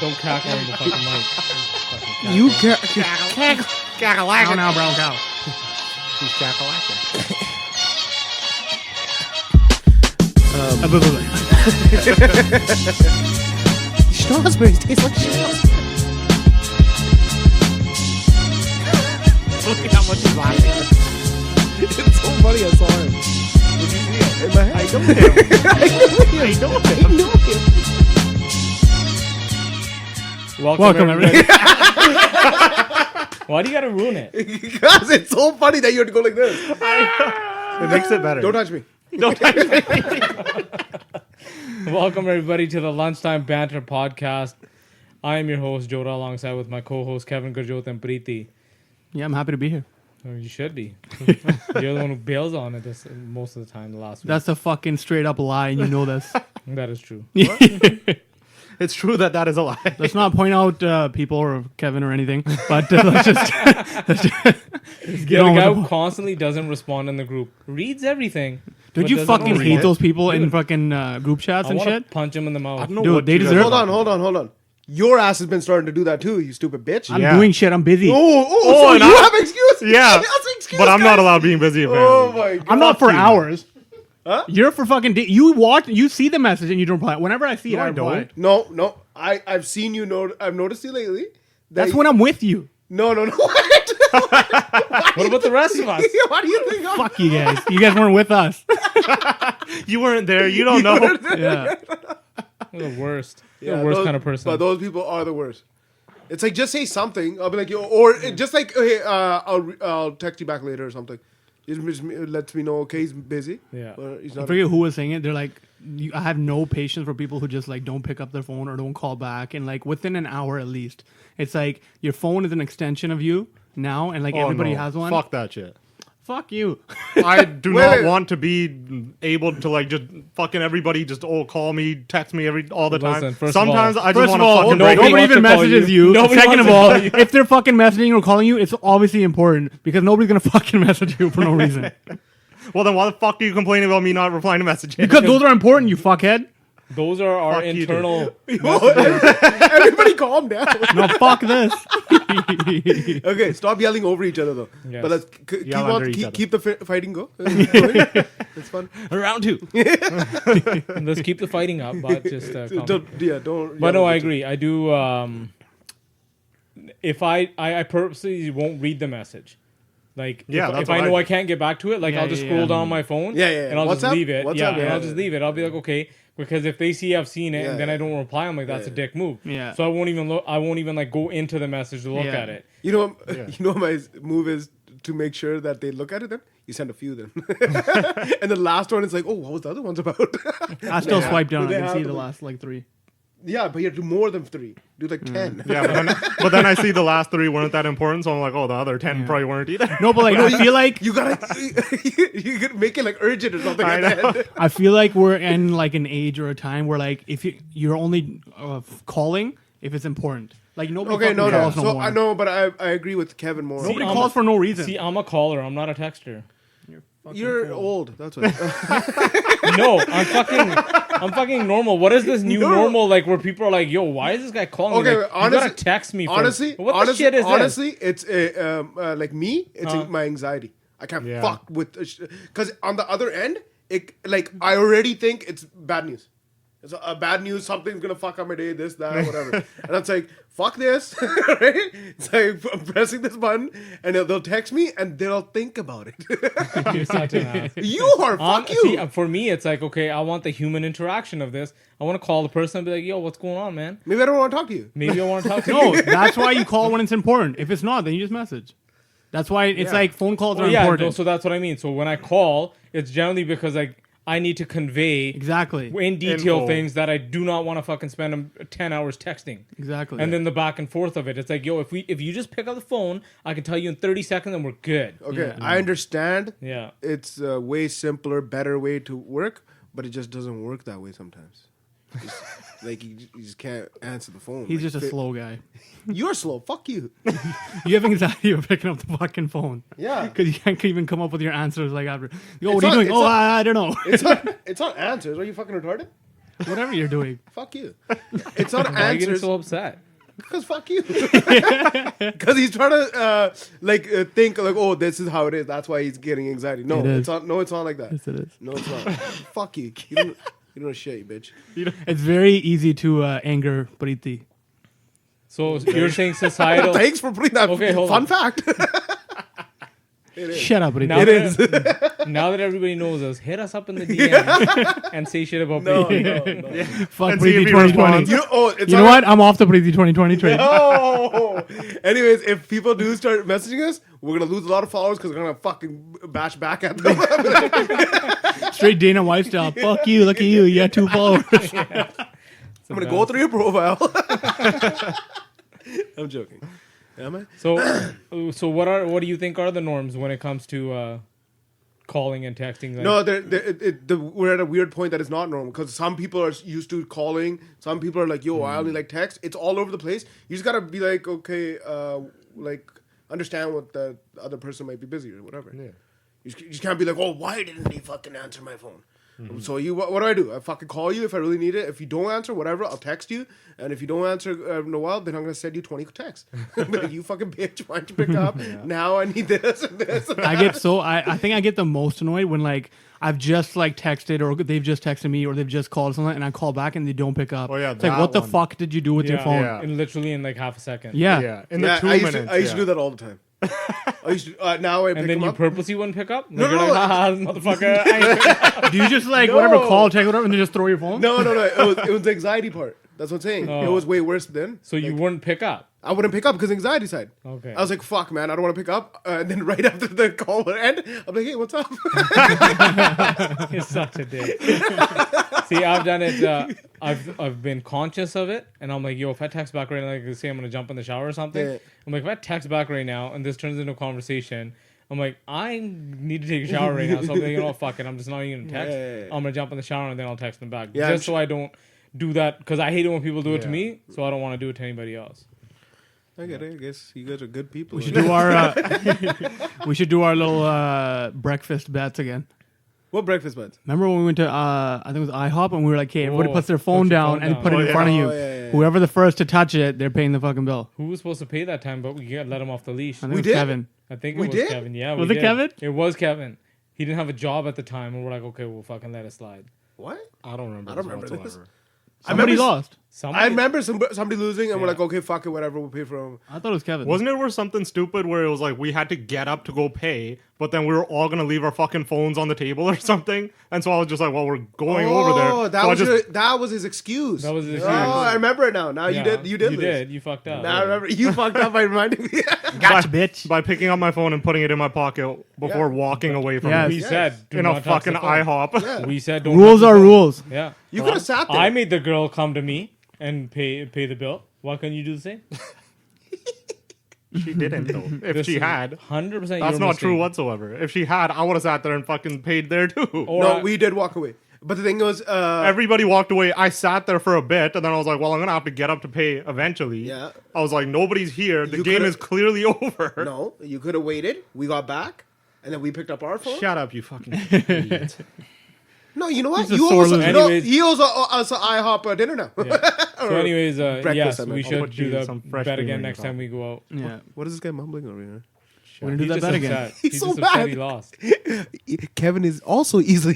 Don't cackle on the fucking mic. You cackle. Cackalacker. Now, brown cow. He's cackalacker. Strawberries taste like shit. Look at how much he's laughing. It's so funny. I saw him. Did you see it? In my head. I know him. I know him. Welcome everybody. Why do you gotta ruin it? Because it's so funny that you have to go like this. It makes it better. Don't touch me. Don't touch me. Welcome everybody to the Lunchtime Banter Podcast. I am your host Joda, alongside with my co-host Kevin Gurjot and Preeti. Yeah, I'm happy to be here. Oh, you should be. You're the one who bails on it most of the time. The last week. That's a fucking straight up lie, and you know this. That is true. It's true that is a lie. Let's not point out people or Kevin or anything, but let's just The guy who constantly doesn't respond in the group reads everything. Don't you fucking hate those people in fucking group chats and shit? Punch him in the mouth. I don't know Dude, what they you guys deserve- are Hold on. Your ass has been starting to do that too, you stupid bitch. I'm Yeah. doing shit. I'm busy. So and you have excuses. Yeah, He has excuses, but I'm not guys. allowed being busy apparently. Oh my god. I'm not for hours. Huh? You're for fucking. You see the message and you don't reply. Whenever I see it, No, I I reply. don't. No. I've seen you. I've noticed you lately. That's when I'm with you. No. What? What about the rest of us? Why do you think I'm... Fuck you guys. You guys weren't with us. You weren't there. You don't know. Yeah. You're the worst. You're Yeah, the worst those- kind of person. But those people are the worst. It's like, just say something. I'll be like, yo, or just like, hey, I'll text you back later or something. It just lets me know, okay, he's busy. Yeah. Or he's I not. forget who was saying it. They're like, I have no patience for people who just like don't pick up their phone or don't call back. And like within an hour at least, it's like your phone is an extension of you now, and like everybody has one. Fuck that shit. Fuck you. I do Wait, not wait. want to be able to like just fucking everybody just call me, text me all the Listen, time. first of Sometimes all- I just First want of to all, fucking nobody break. nobody wants even to call messages you. you. Nobody Second wants of to all, call you. if they're fucking messaging or calling you, it's obviously important because nobody's gonna fucking message you for no reason. Well, then why the fuck are you complaining about me not replying to messages? Because those are important, you fuckhead. Those are our Fuck you, dude. internal. Everybody calm down. No, fuck this. Okay, stop yelling over each other though. Yes. But let's Yell under each other. keep the fighting go. It's fun. Round two. Let's keep the fighting up, but just calm. Don't. But no, yell I at agree. I do. If I purposely won't read the message. Like, Yeah, if that's I what know I I can't get back to it, like Yeah, I'll just yeah, scroll yeah. down my phone. Yeah, yeah, And I'll just WhatsApp? leave it. WhatsApp, And yeah, I'll just leave it. I'll be like, okay, because if they see I've seen it Yeah, and then yeah. I don't reply, I'm like, that's Yeah, a dick move. Yeah. So I won't even look. I won't even like go into the message to look Yeah. at it. You know what my move is to make sure that they look at it. Then you send a few. Then and the last one is like, oh, what was the other ones about? I still Yeah. swipe down. Do I they can see have the them? last like 3. Yeah, but you have to do more than 3. Do like 10. Yeah, but then I see the last 3 weren't that important, so I'm like, oh, the other 10 probably weren't either. No, but like I feel like You gotta you could make it like urgent or something. I Like know. that. I feel like we're in like an age or a time where like if you're only calling if it's important. Like nobody Okay, fucking no. calls no So more. I know, but I agree with Kevin more. Nobody I'm calls a- for no reason. See, I'm a caller. I'm not a texter. You're old. That's what. No, I'm fucking normal. What is this new No. normal like where people are like, yo, why is this guy calling Okay, me? Like, honestly- you gotta text me first. honestly, What the honestly, shit is honestly, it's like me. It's my anxiety. I can't Yeah. fuck with because on the other end, it like I already think it's bad news. It's a bad news. Something's gonna fuck up my day. This, that, whatever. And it's like fuck this. Right? It's like I'm pressing this button, and they'll text me, and they'll think about it. this? You're such an ass. You are fuck you. See, for me, it's like, okay, I want the human interaction of this. I want to call the person and be like, yo, what's going on, man? Maybe I don't want to talk to you. Maybe I want to talk to No, you. that's why you call when it's important. If it's not, then you just message. That's why it's Yeah. like phone calls are Well, yeah, important. no, so that's what I mean. So when I call, it's generally because like I need to convey Exactly. in detail Info. things that I do not want to fucking spend 10 hours texting. Exactly. And then the back and forth of it. It's like, yo, if you just pick up the phone, I can tell you in 30 seconds and we're good. Okay, I understand. Yeah. It's a way simpler, better way to work, but it just doesn't work that way sometimes. Like you just can't answer the phone. He's Like, just a slow guy. You're slow. Fuck you. You have anxiety of picking up the fucking phone. Yeah. Because you can't even come up with your answers like after. Yo, It's what are you not- doing? it's Oh, not- I don't know. It's not answers. Are you fucking retarded? Whatever you're doing. Fuck you. It's not Why are you getting answers. so upset? Because fuck you. Because he's trying to think like, oh, this is how it is. That's why he's getting anxiety. No, It is. it's not. No, it's not like that. Yes, it is. No, it's not. Fuck you. You don't know shit, you bitch. It's very easy to anger Preeti. So you're saying societal. Thanks for putting that Okay, hold fun on. fact. It is. Shut up, Preeti. Now It that, is. now that everybody knows us, hit us up in the DM and say shit about No, me. no. Fuck And see if Preeti he 2020. responds. You know, it's You know what? I'm off the Preeti 2020 trade. Oh. Anyways, if people do start messaging us, we're gonna lose a lot of followers because we're gonna fucking bash back at them. Straight Dana White style. Fuck you. Look at you. You got 2 followers. I'm gonna go through your profile. I'm joking. Am I? So what do you think are the norms when it comes to calling and texting? Like, No, we're at a weird point that is not normal because some people are used to calling. Some people are like, yo, I only like text. It's all over the place. You just gotta be like, okay, understand what the other person might be busy or whatever. Yeah. You just can't be like, oh, why didn't he fucking answer my phone? So what do? I fucking call you if I really need it. If you don't answer, whatever, I'll text you. And if you don't answer in a while, then I'm gonna send you 20 texts. Like, you fucking bitch, why don't you pick up? Now I need this and this. I think I get the most annoyed when like I've just like texted or they've just texted me or they've just called something and I call back and they don't pick up. Oh, yeah, it's like that what the one. fuck did you do with your phone? Yeah. literally in like half a second. Yeah. Yeah. In the Yeah, 2 I minutes. used to do that all the time. I used to now I pick And then them you up. purposely wouldn't pick up? Like, No, you're no, like, haha, this motherfucker. I ain't- Do you just like No. whatever call, text, whatever, and then just throw your phone? No. It was the anxiety part. That's what I'm saying. Oh. It was way worse then. So you wouldn't pick up? I wouldn't pick up because anxiety side. Okay. I was like, fuck, man, I don't want to pick up. And then right after the call would end, I'm like, hey, what's up? You're such a dick. See, I've done it. I've been conscious of it, and I'm like, yo, if I text back right now, like say I'm gonna jump in the shower or something, Yeah. I'm like, if I text back right now and this turns into a conversation, I'm like, I need to take a shower right now, so I'm like, you know what, fuck it, I'm just not even gonna text. Yeah. I'm gonna jump in the shower and then I'll text them back, Yeah, just so I don't do that because I hate it when people do it to Yeah. me, so I don't want to do it to anybody else. I get it. I guess you guys are good people. We should do our we should do our little breakfast bets again. What breakfast buds? Remember when we went to I think it was IHOP and we were like, hey, everybody Oh, puts their put phone your down phone and down. put it Oh, in yeah. front of you. Oh, yeah. Whoever the first to touch it, they're paying the fucking bill. Who was supposed to pay that time, but we let him off the leash. I think We it was did? Kevin. I think it We was did? Kevin. Yeah, Was we it did. Kevin? It was Kevin. He didn't have a job at the time, and we're like, okay, we'll fucking let it slide. What? I don't remember. I don't remember this. whatsoever. Somebody remember- lost. I remember somebody losing, and we're Yeah. like, okay, fuck it, whatever, we'll pay for them. I thought it was Kevin. Wasn't it where something stupid where it was like we had to get up to go pay, but then we were all gonna leave our fucking phones on the table or something? And so I was just like, well, we're going over there. Oh, that So I was just that was his excuse. That was his Oh, excuse. I remember it now. Now Yeah, you did You lose. did. You fucked up. Now I remember you fucked up by reminding me. Gotcha, bitch. by picking up my phone and putting it in my pocket before Yeah. walking away from Yes. it We Yes. said do in a not touch fucking the phone. IHOP. Yeah. We said don't Rules touch the are phone. rules. Yeah. You could have sat there. I made the girl come to me and pay the bill. Why couldn't you do the same? She didn't though. If This she is had, 100%. that's not true whatsoever. If she had, I would have sat there and fucking paid there too. Or No, we did walk away. But the thing was, Everybody walked away. I sat there for a bit, and then I was like, "Well, I'm gonna have to get up to pay eventually." Yeah. I was like, "Nobody's here. The You game coulda- is clearly over." no, you could have waited. We got back, and then we picked up our phone. Shut up, you fucking idiot. No, you know what? He's a You sore also, loser. you know, Anyways. he owes us an IHOP dinner now. So, anyways, breakfast, yes, I meant. we I'll should put do you the some fresh bet creamer again in next your time we go out. Yeah. What is this guy mumbling over here? We're gonna do He's that just bet again. upset. He's He's so just upset mad. he lost. Kevin is also easily.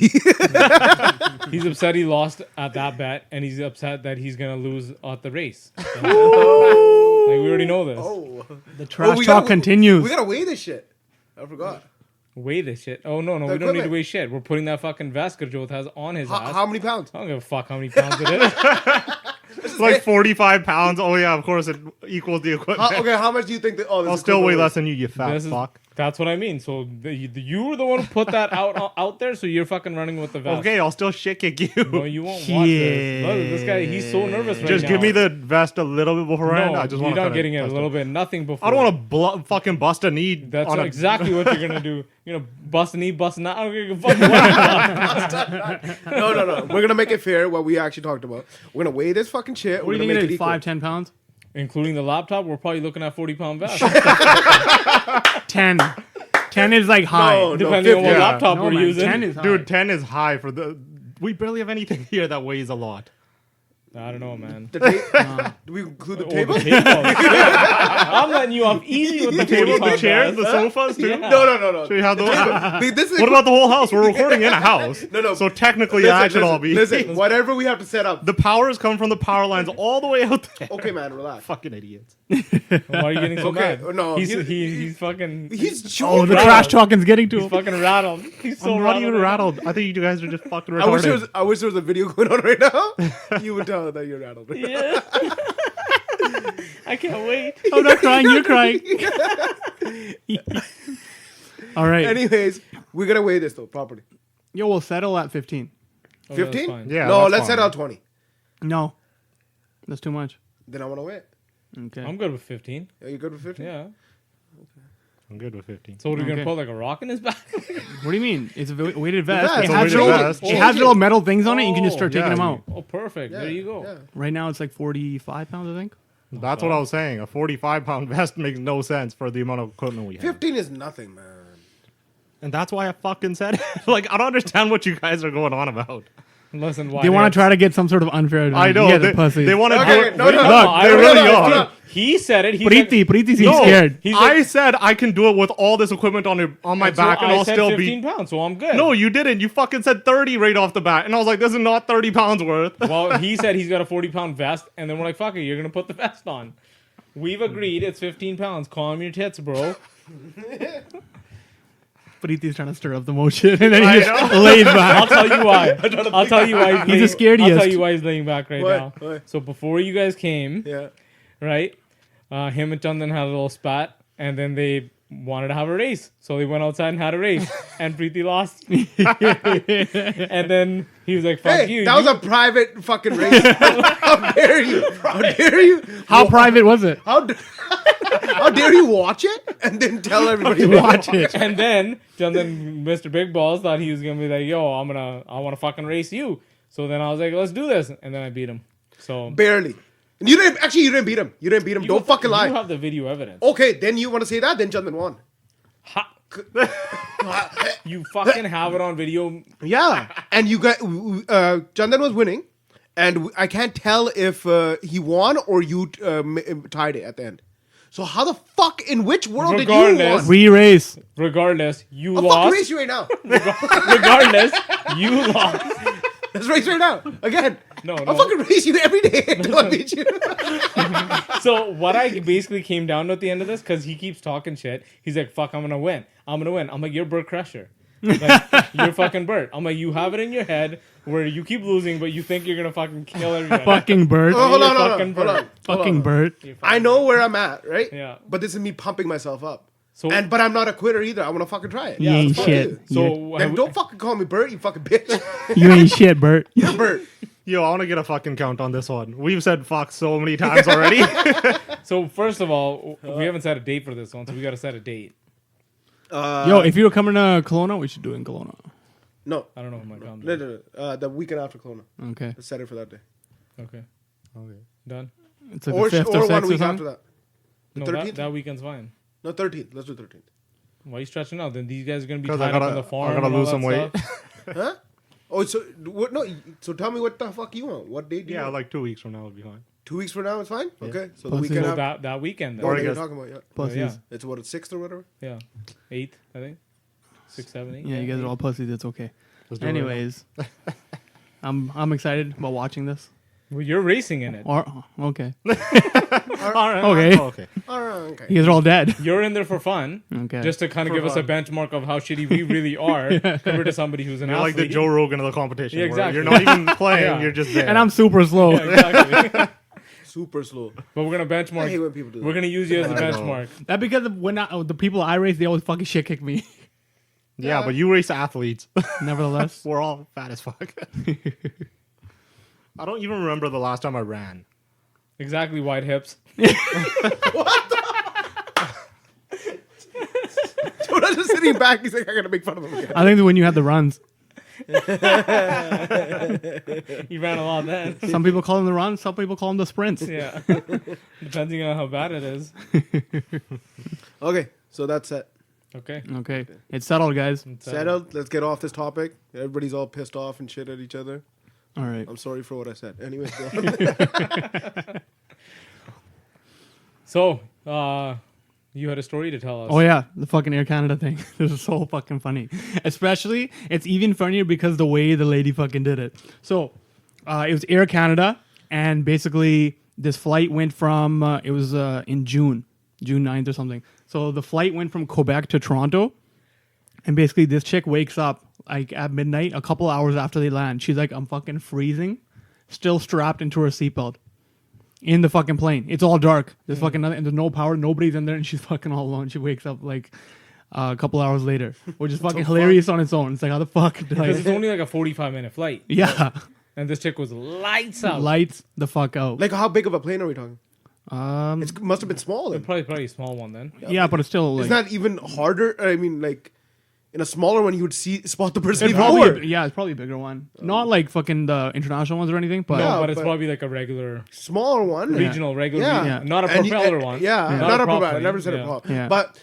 He's upset he lost at that bet, and he's upset that he's gonna lose at the race. Like we already know this. oh, The trash we talk gotta- continues. we gotta weigh this shit. I forgot. Weigh this shit. Oh no, The we don't need to equipment. weigh shit. We're putting that fucking vest Joth has on his ass. How many pounds? I don't give a fuck how many pounds it is. It's like 45 pounds. Oh yeah, of course it equals the equipment. Okay, how much do you think that? Oh, this I'll still equipment weigh weighs? less than you, you fat This is- fuck. That's what I mean. So you were the one who put that out there, so you're fucking running with the vest. Okay, I'll still shit kick you. No, you won't watch this. Look, this guy, he's so nervous right Just now. give me the vest a little bit beforehand. No, I just you're want not getting it a little bit. Nothing before. I don't want to fucking bust a knee. That's on exactly what you're gonna do. You're gonna bust a knee, bust a knot. I don't give a fuck what. No. We're gonna make it fair. What we actually talked about. We're gonna weigh this fucking shit. What We're do you gonna think make it is? it equal. 5-10 pounds? Including the laptop, we're probably looking at 40-pound vest. 10. 10 is like high. No, Depending on what 50. laptop No, we're man, using. 10 is high. Dude, 10 is high for the. We barely have anything here that weighs a lot. I don't know, man. The do we include the Oh, table? the table. I'm letting you off easy with the Table, the 40 chairs, the pound sofas too. Yeah. No. Should we have those? This is What about the whole house? We're recording in a house. No. So technically, that should all be. Listen, whatever we have to set up. The powers come from the power lines all the way out there. Okay, man, relax. Fucking idiots. Why are you getting so Okay, mad? no, he's fucking He's Oh, sure. the trash talking's getting to he's him. fucking rattled. He's so I'm not rattled. even right rattled. I think you guys are just fucking retarded. I wish there was a video going on right now. You would tell that you're rattled. now. Yeah. I can't wait. I'm not crying. You're crying. All right. Anyways, we're gonna weigh this though properly. Yo, we'll settle at 15. Oh, that's 15? fine. Yeah, No, that's let's set fine. out 20. No, that's too much. Then I want to weigh it. Okay. I'm good with 15. Are you good with 15? Yeah. I'm good with 15. So what are we Okay. gonna put like a rock in his back? What do you mean? It's a weighted vest. vest. It It's a has, weighted little, vest. it has little metal things on it. You can just start yeah, taking them you- out. Oh, perfect. Yeah, There you go. yeah. Right now, it's like 45 pounds, I think. That's what I was saying. A 45-pound vest makes no sense for the amount of equipment we have. 15 is nothing, man. And that's why I fucking said it. Like, I don't understand what you guys are going on about. Listen, why They want to try to get some sort of unfair advantage. I know. You guys are pussies. They want to Okay, do it. no, no, Look, no, they I- really no, are. no. He said it. He said, Preeti seems No, scared. He's I like- said I can do it with all this equipment on my back, and I I'll said still 15 be. pounds, so I'm good. No, you didn't. You fucking said 30 right off the bat, and I was like, "This is not 30 pounds worth." Well, he said he's got a 40-pound vest, and then we're like, fuck it, you're gonna put the vest on. We've agreed it's 15 pounds. Calm your tits, bro. Preeti's trying to stir up the motion, and then he I just know. lays back. I'll tell you why. I'll tell you why. He's a I'll tell scarediest. you why he's laying back right What? now. What? So before you guys came, Yeah. right? Him and Chandan had a little spat, and then they wanted to have a race. So they went outside and had a race, and Preeti lost. And then he was like, fuck Hey, you. that was a private fucking race. How dare you? How dare you? How private was it? How dare you watch it and then tell everybody to Watch it. And then Mr. Big Balls thought he was gonna be like, yo, I want to fucking race you. So then I was like, let's do this, and then I beat him. So Barely. And you didn't beat him. You didn't beat him. You- Don't fucking lie. You have the video evidence. Okay, then you want to say that? Then Chandan won. You fucking have it on video. Yeah, and you got Chandan was winning, and I can't tell if he won or you tied it at the end. So how the fuck in which world did you Regardless. win? Re-race. Regardless, you I'll lost. fucking race you right now. Regardless, you lost. Let's race right now again. No, I'll no. fucking race you every day until I beat you. So what I basically came down to at the end of this, because he keeps talking shit. He's like, "Fuck, I'm gonna win. I'm gonna win." I'm like, "You're Bert Crusher. Like, you're fucking Bert." I'm like, "You have it in your head where you keep losing, but you think you're gonna fucking kill everybody." Fucking Bert. Oh, hold You're on, hold fucking on, hold on. Fucking Bert. You're fucking I know where I'm at, right? Yeah. But this is me pumping myself up. So But I'm not a quitter either. I want to fucking try it. You ain't fuck shit. you. So Then don't fucking call me Bert, you fucking bitch. You ain't shit, Bert. You're Bert. Yo, I want to get a fucking count on this one. We've said fuck so many times already. So first of all, we haven't set a date for this one, so we gotta set a date. Yo, if you were coming to Kelowna, we should do it in Kelowna. No. I don't know if my calendar. No. The weekend after Kelowna. Okay. Let's set it for that day. Okay, Okay. done. It's like Or, the 5th or or 6th 1 or week something. after that. The No, 13th? that weekend's fine. No, 13th. Let's do 13th. Why are you stretching out? Then these guys are gonna be 'Cause tied I gotta- up in the farm. I gotta and all lose that some weight. stuff. Huh? Oh, so what? No. So tell me what the fuck you want. What date do you Yeah, want? like 2 weeks from now would be fine. 2 weeks from now is fine? Okay. So the Pussy. weekend So after. that weekend. No, Or I Then. you're guess- talking about, yeah. Pussies. Yeah. It's what, 6th or whatever? Yeah, 8th, I think. 6, 7, 8. Yeah, you guys are all pussies. It's okay. Let's do it right now. Anyways, I'm excited about watching this. Well, you're racing in it. Or okay, All right. Okay. Oh, okay. All right, okay. you guys are all dead. You're in there for fun, Okay. just to kind of For give us a benchmark of how shitty we really are compared to somebody who's an You're like athlete. the Joe Rogan of the competition. Yeah, where exactly. You're not even playing. Yeah. You're just there. and I'm super slow. Yeah, exactly. Super slow. But we're gonna I hate benchmark. when people do We're that. gonna use you as a I know. benchmark. That because of the people I race, they always fucking shit kick me. Yeah, but you race athletes. Nevertheless, We're all fat as fuck. I don't even remember the last time I ran. Exactly, wide hips. Jonas just sitting back. He's like, I gotta make fun of him again. I think when you had the runs, You ran a lot then. some people call them the runs, some people call them the sprints. Yeah, depending on how bad it is. Okay, so that's it. Okay. Okay, it's settled, guys. Settled. Let's get off this topic. Everybody's all pissed off and shit at each other. All right. I'm sorry for what I said. Anyways, go on. So, you had a story to tell us. Oh yeah, the fucking Air Canada thing. This is so fucking funny. Especially, it's even funnier because the way the lady fucking did it. So, it was Air Canada, and basically this flight went from it was in June 9th or something. So the flight went from Quebec to Toronto, and basically this chick wakes up like at midnight, a couple hours after they land. She's like, I'm fucking freezing, still strapped into her seatbelt. In the fucking plane. It's all dark. There's fucking nothing, and there's no power. Nobody's in there, and she's fucking all alone. She wakes up like a couple hours later, which is fucking hilarious on its own. It's like, how the fuck did Because I... it's only like a 45-minute flight. Yeah. And this chick was lights out. Lights the fuck out. Like, how big of a plane are we talking? Um, It must have been small then. Probably a small one then. yeah, but it's still like... It's not even harder. I mean, like, in a smaller one, you would spot the person it's even probably more. yeah, it's probably a bigger one. Not like fucking the international ones or anything, but... Yeah. No, but it's but- probably like a regular, Smaller one. regional, regular, Yeah. regional. Not a And propeller one. Yeah, not a prop propeller. I plane. never said Yeah. a prop. Yeah. But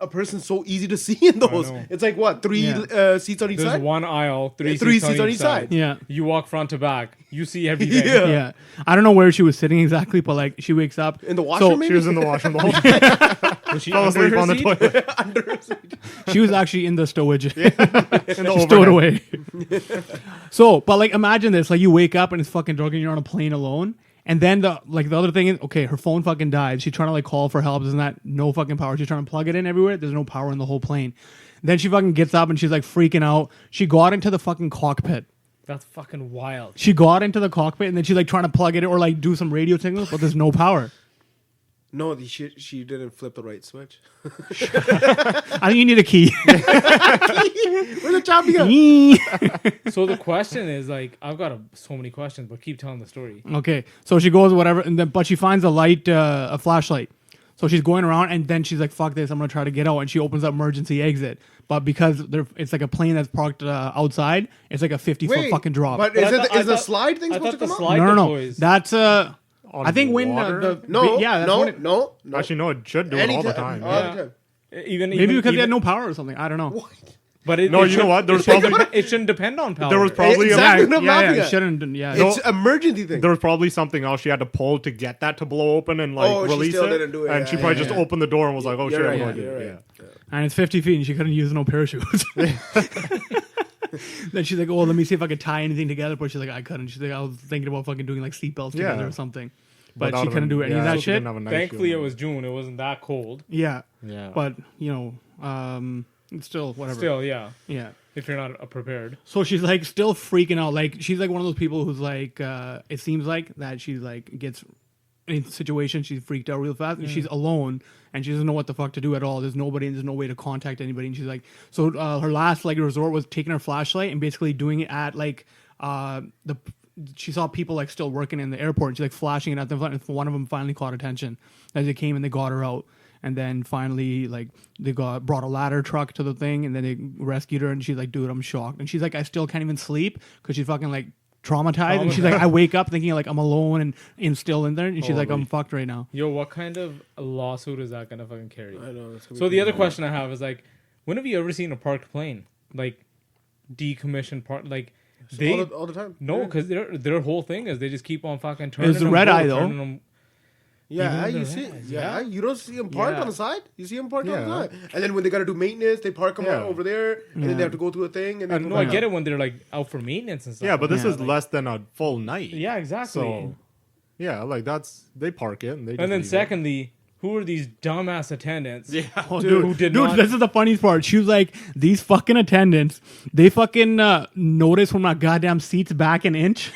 a person's so easy to see in those. know. It's like what, three Yeah. seats on each There's side? one aisle, three Three seats on each side. Yeah. You walk front to back. You see everything. Yeah. Yeah. I don't know where she was sitting exactly, but like she wakes up... In the washroom, So, maybe? She was in the washroom the whole time. Was she Fell under asleep her on the seat? toilet. She was actually in the stowage. In the She stowed overhead. away. So, but like, imagine this: like, you wake up and it's fucking dark, and you're on a plane alone. And then the other thing is, okay, her phone fucking died. She's trying to like call for help. Isn't that no fucking power? She's trying to plug it in everywhere. There's no power in the whole plane. Then she fucking gets up and she's like freaking out. She got into the fucking cockpit. That's fucking wild. She got into the cockpit and then she's like trying to plug it in or like do some radio signals, but there's no power. No, she didn't flip the right switch. I think you need a key. Where's the choppy at? So the question is like, I've got so many questions, but keep telling the story. Okay, so she goes whatever, and then but she finds a light, a flashlight. So she's going around, and then she's like, "Fuck this! I'm gonna try to get out." And she opens up emergency exit, but because it's like a plane that's parked outside, it's like a 50-foot fucking drop. But But is, I thought- is the slide thing I supposed to thought the come slide out? no, deploys. that's I think when water? the No, yeah, that's when no. Actually, no, it should do it all the time. All Yeah. the time. maybe because they had no power or something. I don't know. What? But it, No, it you know should- what? There it was shouldn't- probably- it shouldn't depend on power. There was probably Exactly. a, I'm Yeah, laughing it at. shouldn't. Yeah, It's emergency thing. there was probably something else she had to pull to get that to blow open and like Oh, she release still it. didn't do it. And Yeah, she probably just yeah. opened the door and was like, "Oh You're shit, right, I'm going to you're do right. it." and it's 50 feet, and she couldn't use no parachutes. Then she's like, "Oh, let me see if I could tie anything together." But she's like, "I couldn't." She's like, "I was thinking about fucking doing like seatbelts together Yeah. or something," But but that she would've couldn't been- do any of yeah, that she shit. didn't have a nice Thankfully, shield. it was June. It wasn't that cold. Yeah, Yeah. but you know, it's still whatever. Still, yeah. Yeah. If you're not prepared. So she's like still freaking out. Like she's like one of those people who's like, it seems like that she's like gets in situations she's freaked out real fast and she's alone and she doesn't know what the fuck to do at all. There's nobody and there's no way to contact anybody. And she's like, so her last like resort was taking her flashlight and basically doing it at like she saw people like still working in the airport and she's like flashing it at them. And one of them finally caught attention as they came and they got her out. And then finally, like, they brought a ladder truck to the thing, and then they rescued her. And she's like, "Dude, I'm shocked." And she's like, "I still can't even sleep because she's fucking like traumatized." And she's like, "I wake up thinking like I'm alone and still in there." And she's like, "I'm fucked right now." Yo, what kind of lawsuit is that gonna fucking carry? I know. It's gonna So be the other crazy. question I have is like, when have you ever seen a parked plane, like decommissioned part, like they all the time. no, Yeah. because their whole thing is they just keep on fucking turning. It's the them red forward, eye, though. turning them- Yeah, Even you the see, reds, yeah, you don't see them parked Yeah. on the side. You see them parked on Yeah. the side, and then when they got to do maintenance, they park them Yeah. over there, and then they have to go through a thing. And then No, I get it when they're like out for maintenance and stuff. Yeah, but this Yeah, is less than a full night. yeah, exactly. So, yeah, like they park it and they. Just and then leave it. secondly, who are these dumbass attendants? Yeah, Oh, who did not? this is the funniest part. She was like, "These fucking attendants, they fucking notice when my goddamn seat's back an inch,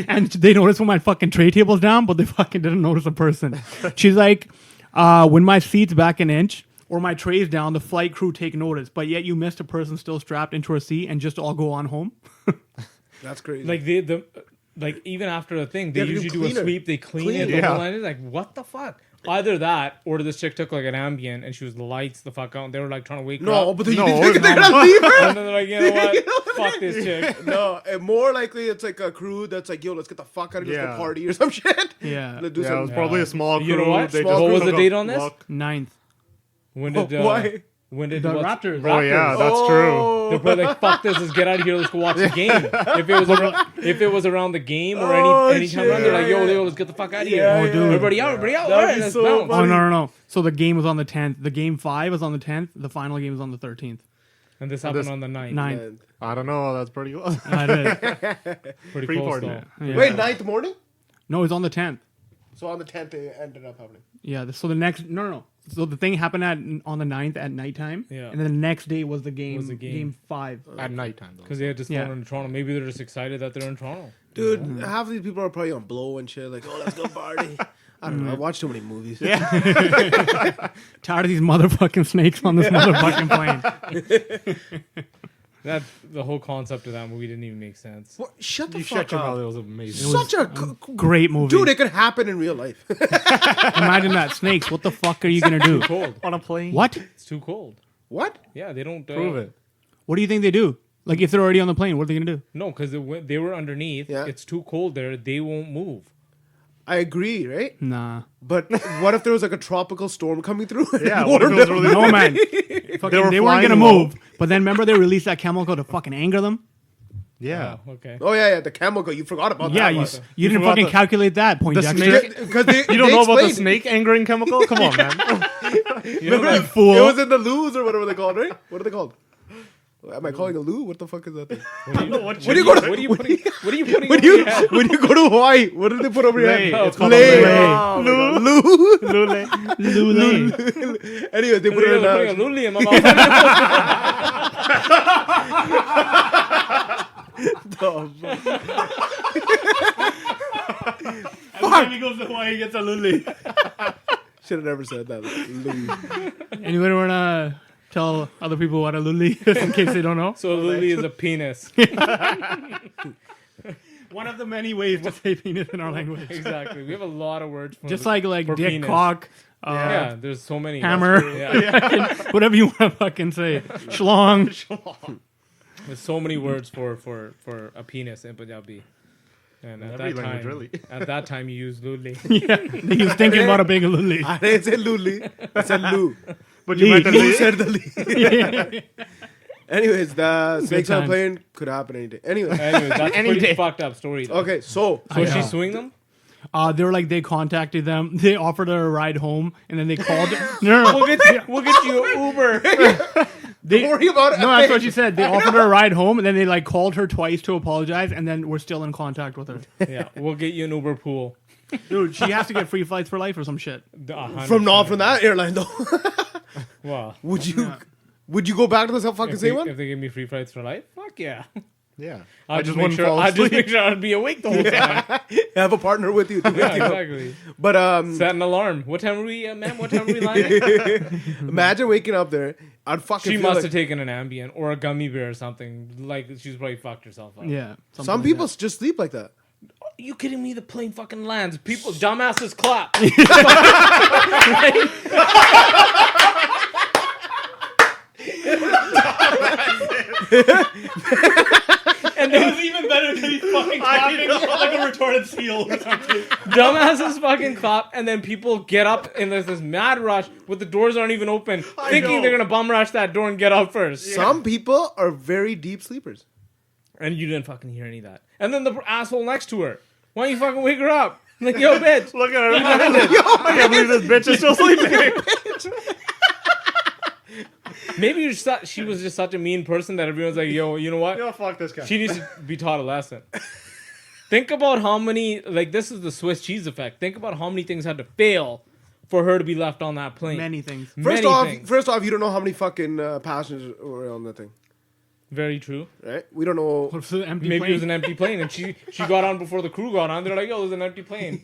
and they notice when my fucking tray table's down, but they fucking didn't notice a person." She's like, "When my seat's back an inch or my tray's down, the flight crew take notice, but yet you missed a person still strapped into her seat and just all go on home." that's crazy. Like like even after a thing, they have to usually do a cleaner. sweep. They clean Clean it. it. The Yeah. whole line is like, what the fuck? Either that, or this chick took like an Ambien and she was the lights the fuck out. And they were like trying to wake her no, up. but then No, you think no. they're gonna leave her. And then they're like, you know what? Fuck this chick. No, and more likely it's like a crew that's like, yo, let's get the fuck out of here, let's Yeah. go party or some shit. Yeah. Let's do Yeah, it was some. probably a small crew. You know what? They What just was took the a date on this? look. 9th. When Oh, did why? When did The what's- Raptors. Oh yeah, that's true. They're probably like, fuck this, let's get out of here, let's go watch the game. If it was around the game or any time around, they're like, yo, let's get the fuck out of here. Yeah, Oh, dude. Everybody out, That'd all right, be let's so bounce. Oh no. So the game was on the 10th. The game 5 was on the 10th. The final game was on the 13th. And this happened on the 9th. 9th. I don't know. That's pretty close. I did. Pretty Free close party. though. Yeah. Wait, 9th morning? No, it's on the 10th. So on the 10th, it ended up happening. Yeah. So the next no. So the thing happened on the 9th at nighttime. Yeah. And then the next day was the game. Was the game. Game 5. At nighttime, though. Because they had just Yeah. flown in Toronto. Maybe they're just excited that they're in Toronto. Dude, half of these people are probably on blow and shit. Like, oh, let's go party. I don't know. I watch too many movies. Tired of these motherfucking snakes on this motherfucking plane. That the whole concept of that movie didn't even make sense. What? Shut the You fuck shut your mouth. It up. was amazing. Such a Great movie. dude. It could happen in real life. Imagine that. Snakes. What the fuck are you going to do? Cold. On a plane. What? It's too cold. What? Yeah, they don't Prove it. What do you think they do? Like, if they're already on the plane, what are they going to do? No, because they were underneath. Yeah. It's too cold there. They won't move. I agree, right? Nah. But what if there was like a tropical storm coming through? Yeah, what if it was really No, man. Fucking, they weren't flying going to low. move. But then remember they released that chemical to fucking anger them? Yeah. Oh, okay. Oh yeah, the chemical. You forgot about Yeah, that. you, one. you didn't forgot fucking the- calculate that, Poindexter. snake- Because they You don't know about the explained- snake angering chemical? Come on, man. You know, like, Fool. It was in the loos or whatever they called, right? What are they called? Am I calling a loo? What the fuck is that thing? when you go to- what are you putting? What are you putting? When over you your head? when you go to Hawaii, what do they put over your Lei. head? It's called Lei. a lei. Oh, my God. Loo. Lule. Lule. Anyways, they put it They're in putting a a... luli in my mouth. Fuck. He goes to Hawaii, he gets a luli. Should have never said that. Loo. Anybody want to tell other people what a luli is in case they don't know? So a luli is a penis. One of the many ways to say penis in our language. Exactly. We have a lot of words for Just like for dick, penis. cock, Yeah, there's so many. hammer. Yeah. whatever you want to fucking say. Schlong. There's so many words for a penis in Punjabi. And at Every that language, time, really. at that time, you use luli. Yeah, he was thinking about a big luli. I didn't say luli. I said loo. But you Lee. meant to Lou leave. said the lee. Anyways, the snakes on a times. plane could happen any day. Anyway, Anyway, that's Any pretty day. fucked up story. Though. okay, so So is I know. she suing them? They were like, they contacted them. They offered her a ride home, and then they called. No, We'll get you an Uber. they, don't worry about it. no, that's what she said. They offered her a ride home, and then they like called her twice to apologize, and then we're still in contact with her. Yeah, we'll get you an Uber pool. Dude, she has to get free flights for life or some shit. From that airline though. Wow. Would you go back to the fucking If same they, one? if they give me free flights for life, fuck yeah. Yeah. I just wouldn't fall I just asleep. make sure I'd be awake the whole time. Have a partner with you. To Yeah, wake you up. exactly. But Set an alarm. What time are we, ma'am? What time are we lying? imagine waking up there. I'd fucking. She feel must like, have taken an Ambien or a gummy bear or something. Like she's probably fucked herself up. Yeah. Some people just sleep like that. Are you kidding me? The plane fucking lands. People, dumbasses clap. And it was even better because he's fucking clapping like a retarded seal or something. Dumbasses fucking clap, and then people get up and there's this mad rush with the doors aren't even open, thinking know. they're gonna bum rush that door and get out first. Some people are very deep sleepers. And you didn't fucking hear any of that. And then the asshole next to her, why don't you fucking wake her up? Like, yo, bitch. Look at her. I can't believe this bitch is still sleeping. Maybe she was just such a mean person that everyone's like, yo, you know what? Yo, fuck this guy. She needs to be taught a lesson. Think about how many, like, this is the Swiss cheese effect. Think about how many things had to fail for her to be left on that plane. Many things. First Many things. off, you don't know how many fucking passengers were on that thing, Very true. right? We don't know. What's the empty Maybe plane? it was an empty plane, and she got on before the crew got on. They're like, yo, there's an empty plane.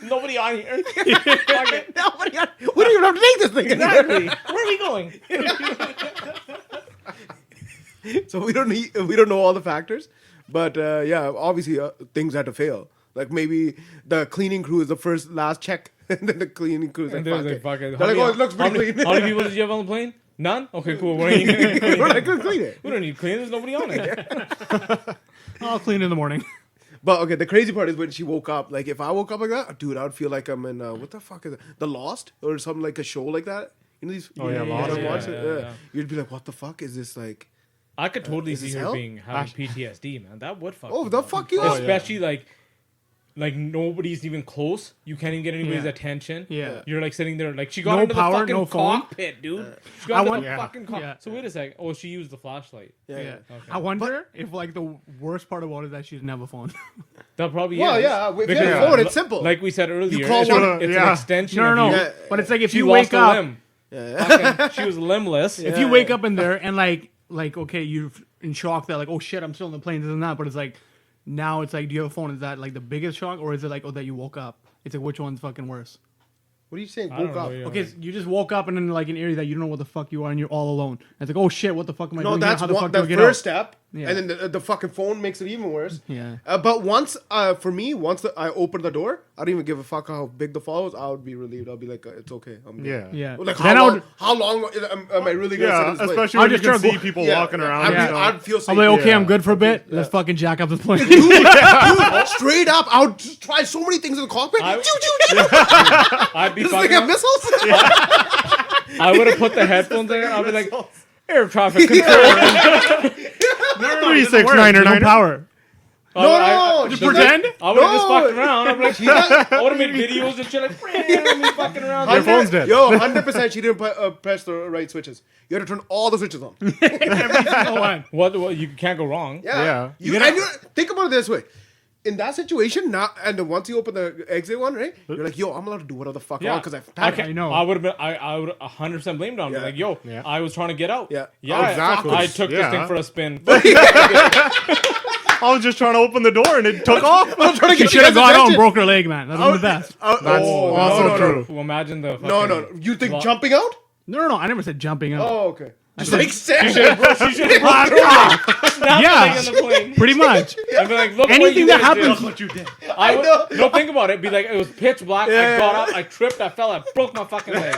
Nobody on here. Fuck it. We don't even have to take this thing. Exactly. Where are we going? So we don't know all the factors, but yeah, obviously things had to fail. Like maybe the cleaning crew is the last check, and then the cleaning crew is like, And there's fuck like, it. fuck it. They're like, oh, it looks how pretty many, clean. how many people did you have on the plane? None? Okay, cool. We're not even gonna clean We're it. not gonna clean it. We don't need to clean it. There's nobody on it. I'll clean in the morning. But okay, the crazy part is when she woke up. Like if I woke up like that, dude, I would feel like I'm in what the fuck is it? The Lost or something like a show like that. You know these. Oh, yeah, you lost. know, watch Yeah, it? yeah, Yeah. yeah. You'd be like, what the fuck is this like? I could totally is see this her hell? having PTSD, man. That would fuck. Oh, you the up. fuck you Oh, up. yeah. Especially like nobody's even close. You can't even get anybody's Yeah. attention. Yeah. You're like sitting there, like she got No into power, the fucking no phone. cockpit, dude. She I got into want- the Yeah. fucking cockpit. Yeah. So wait a second. Oh, she used the flashlight. Yeah. Yeah. Okay. I wonder if like the worst part about it is that she doesn't have a phone. That probably Well, is. yeah. If you Because, have a phone, it's simple. Like we said earlier, call it's, one- it's an yeah. extension. No, of no, you. no. Yeah. But it's like if She you lost wake a up, limb. Yeah. Fucking, she was limbless. if you wake up in there and like okay, you're in shock that like oh shit, I'm still in the plane, this and that. But it's like now it's like, do you have a phone? Is that like the biggest shock, or is it like that you woke up? It's like which one's fucking worse? What are you saying? I don't Woke know, up. yeah. Okay, so you just woke up and in like an area that you don't know what the fuck you are, and you're all alone. And it's like, oh shit, what the fuck am I No, doing here? that's How the one, fuck do I the get first out? step, Yeah. and then the fucking phone makes it even worse. Yeah. But once, for me, I open the door, I don't even give a fuck how big the fall is. I would be relieved. I'll be like, it's okay. I'm good. Yeah. Yeah. Like Then how long am I really gonna sit in Yeah, this place? especially I'll when you just can try to see go- people Yeah, walking yeah. around. I'd, and be, stuff. I'd feel safe. I'm like, okay, Yeah. I'm good for a bit. Let's fucking jack up this plane. Dude, straight up, I would just try so many things in the cockpit. I- Choo, choo, choo. I'd be This fucking. thing have missiles? I would have put the headphones in. I'd be like, air traffic control. 369 or no 9 power. No, just she's pretend. like- I would have just No. fucked around. I'm like, I would have made videos and shit like, me fucking around. Your phone's dead. Yo, 100% she didn't press the right switches. You had to turn all the switches on. What? You can't go wrong. Yeah. You think about it this way. In that situation, and then once you open the exit one, right? You're like, yo, I'm allowed to do whatever the fuck I Yeah, want because I've I, time. can't, I know. I would have been. I would 100% blamed on. Yeah. Like, yo, Yeah. I was trying to get out. Yeah. Yeah. Exactly. I took this Yeah. thing for a spin. I was just trying to open the door and it took off. I'm trying to She get should have you gone guys' out and attention. broke her leg, man. That's the best. That's Oh, also no, no, true. Well, imagine the. No, fucking- no. You think Well, jumping out? No, I never said jumping out. Oh, okay. Just said- like Sam. She should have broke Yeah. in the plane. Pretty much. I'd be like, look what Anything you that guys did. happens. What you did. I I know. would, no, think about it. Be like, it was pitch black. Yeah, I got yeah. up. I tripped. I fell. I broke my fucking leg.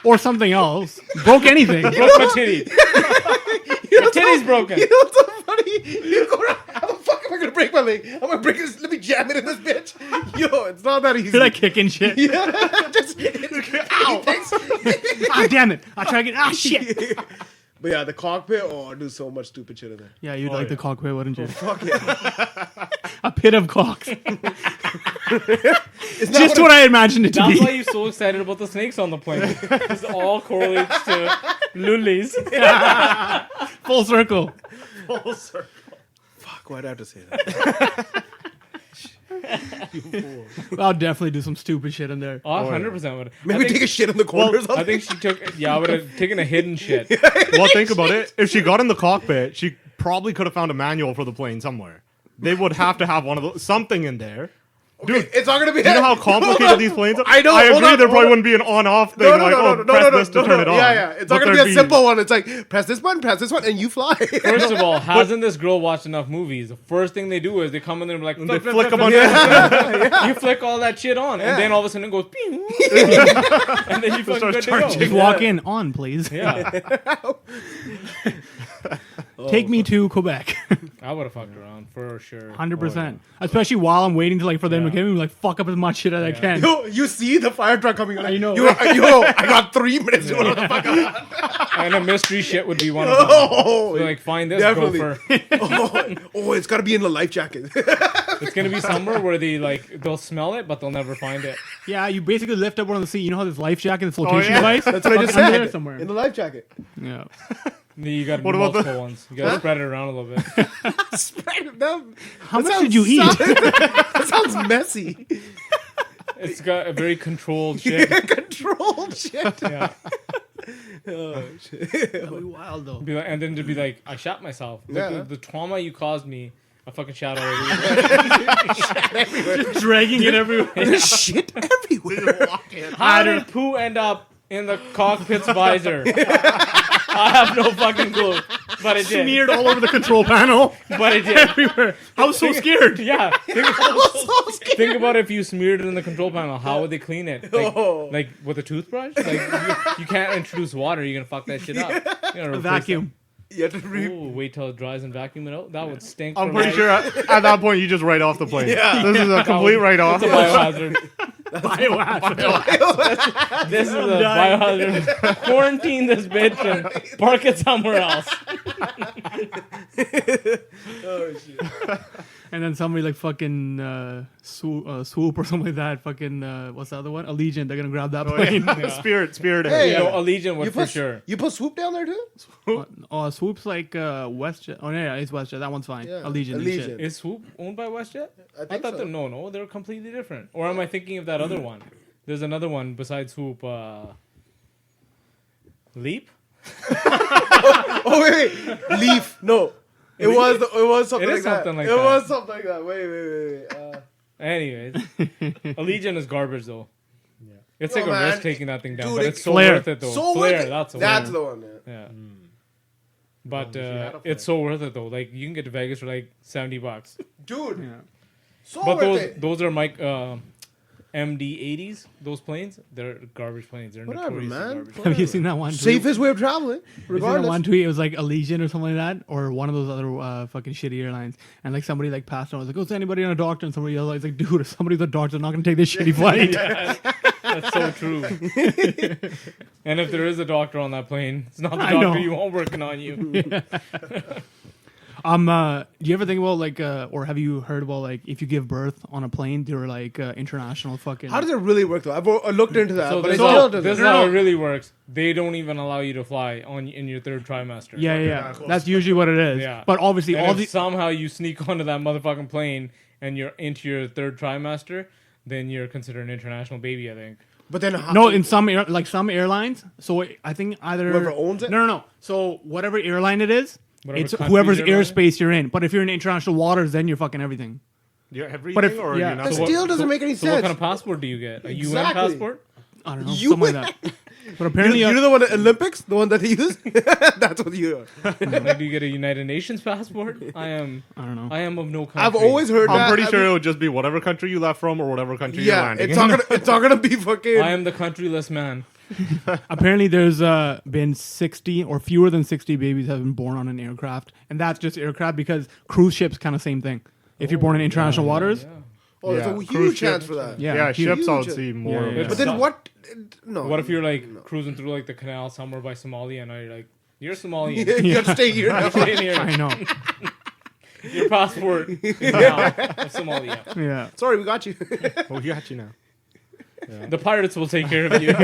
Or something else. Broke anything. Broke my titty. My titty's broken. You know what's so funny? You go around, how the fuck am I gonna break my leg? I'm gonna break this. Let me jam it in this bitch. Yo, it's not that easy. You're like kicking shit. Just, ow. Ah, damn it. I try to get. Ah, shit. But yeah, the cockpit. Oh, I do so much stupid shit in there. Yeah, you'd like the cockpit, wouldn't you? Fuck yeah. A pit of cocks. It's not Just what I imagined it to That's why be. you're so excited about the snakes on the plane. This all correlates to lulis. Full circle. Fuck, why'd I have to say that? I'll definitely do some stupid shit in there. Oh, 100% would. Maybe take a shit in the corner or something. I think she took. Yeah, I would have taken a hidden shit. Well, think about it. If she got in the cockpit, she probably could have found a manual for the plane somewhere. They would have to have one of those, something in there. Dude, it's not gonna be. Do you know how complicated these planes are? I know, I hold agree. on, there hold probably on. wouldn't be an on-off thing. Press this to turn it on. Yeah, yeah. It's not But gonna be there'd a simple one. It's like press this button, and you fly. First of all, hasn't this girl watched enough movies? The first thing they do is they come in there and be like, They flip, flick a flip, bunch flip. of You flick all that shit on, and then all of a sudden it goes, pew. And then you fucking starts good to go. charging. Just walk in. On, please. Yeah, Take me to Quebec. I would have fucked around for sure. 100%. Especially while I'm waiting for them to Yeah. get me, like, fuck up as much shit as I can. Yo, you see the fire truck coming. Like, I know. Yo, I got 3 minutes to what the fuck I want. And a mystery shit would be one of them. Oh, So, like, find this Definitely. gopher. oh, it's gotta be in the life jacket. It's gonna be somewhere where they'll smell it, but they'll never find it. Yeah, you basically lift up one of the seat. You know how this life jacket, this flotation yeah. device? That's what I just Fucking under said. there somewhere. In the life jacket. Yeah. You got What about multiple ones. You gotta spread it around a little bit. How much did you eat? That sounds messy. It's got a very controlled shit. Controlled shit. Yeah. Oh, shit. That'd be wild, though. Be like, and then to be like, I shot myself. Yeah. The trauma you caused me, I fucking shot all over you. Dragging it everywhere. There's shit everywhere. How did poo end up in the cockpit's visor? I have no fucking clue. But it did. Smeared all over the control panel. But it did. Everywhere. I was so scared. Yeah. Think about if you smeared it in the control panel. How would they clean it? Like with a toothbrush? Like you can't introduce water. You're gonna fuck that shit up. You gotta A replace vacuum. You have to that. re- Ooh, wait till it dries and vacuum it out. That would stink. I'm for pretty life. sure at that point you just write off the plane. Yeah. This is a complete write-off. It's a biohazard. Biohazard. This is a biohazard. Quarantine this bitch and park it somewhere else. Oh shit. And then somebody like fucking swoop or something like that. Fucking what's the other one? Allegiant. They're gonna grab that plane. Spirit. Hey, You know, Allegiant would You for put sure. You put Swoop down there too? Swoop's like WestJet. Oh yeah, it's WestJet. That one's fine. Yeah, Allegiant. and Allegiant. shit. Is Swoop owned by WestJet? I think thought so. that no, they're completely different. Or am I thinking of that other one? There's another one besides Swoop. Leap. Oh wait. Leaf. No. It was something It like is that. something like it that. was something like that. Wait. Anyways, Allegiant is garbage though. Yeah. It's Yo, like a man. risk taking that thing down, Dude, but it- it's so Flare. worth it though. So Flare, worth it. that's That's the the one. one. Yeah. Yeah. But she had a it's so worth it though. Like you can get to Vegas for like $70. Dude. Yeah. So But worth it. those are Mike MD-80s. Those planes, they're garbage planes. They're Whatever, notoriously man. garbage. Have you seen that one? tweet? Safest way of traveling, You seen that regardless. one tweet? It was like Allegiant or something like that, or one of those other fucking shitty airlines. And like somebody like passed on, was like, "Oh, is anybody on a doctor?" And somebody else was like, "Dude, if somebody's a doctor, they're not gonna take this shitty flight." That's so true. And if there is a doctor on that plane, it's not the I know. doctor you want working on you. Do you ever think about like, or have you heard about like if you give birth on a plane, there are like international fucking. How does it really work though? I've looked into that, So but it this, still this doesn't. is how it really works. They don't even allow you to fly in your third trimester. Yeah. That's usually what it is. Yeah. But obviously, And all if the somehow you sneak onto that motherfucking plane and you're into your third trimester, then you're considered an international baby, I think. But then how, no in some some airlines. So I think either Whoever owns it? No. So whatever airline it is, Whatever it's country's whoever's airline? airspace you're in. But if you're in international waters, then you're fucking everything. Yeah, everything, But if- or yeah. you're not. that So what- still doesn't make any So what sense. kind of passport do you get? A UN Exactly. passport? I don't know, You- something like that. But apparently, you know the one at Olympics, the one that they use. That's what you are. Like, do you get a United Nations passport? I am know. of no country. I've always heard that. I'm pretty I sure mean, it would just be whatever country you left from or whatever country you're Yeah, landing it's in. not gonna be fucking. I am the countryless man. Apparently, there's been 60 or fewer than 60 babies have been born on an aircraft, and that's just aircraft because cruise ships kind of same thing. If you're born in international waters, Oh, there's Yeah, a cruise huge ships. chance for that. yeah, Yeah, huge. ships I would Huge. see more. Yeah, of yeah. it. But then what? No. What if you're like cruising through like the canal somewhere by Somalia and you're like, you're Somalian. you have to stay here. now. Stay in here. I know. Your passport is now of Somalia. Yeah. Sorry, we got you. Oh, you got you now. The pirates will take care of you.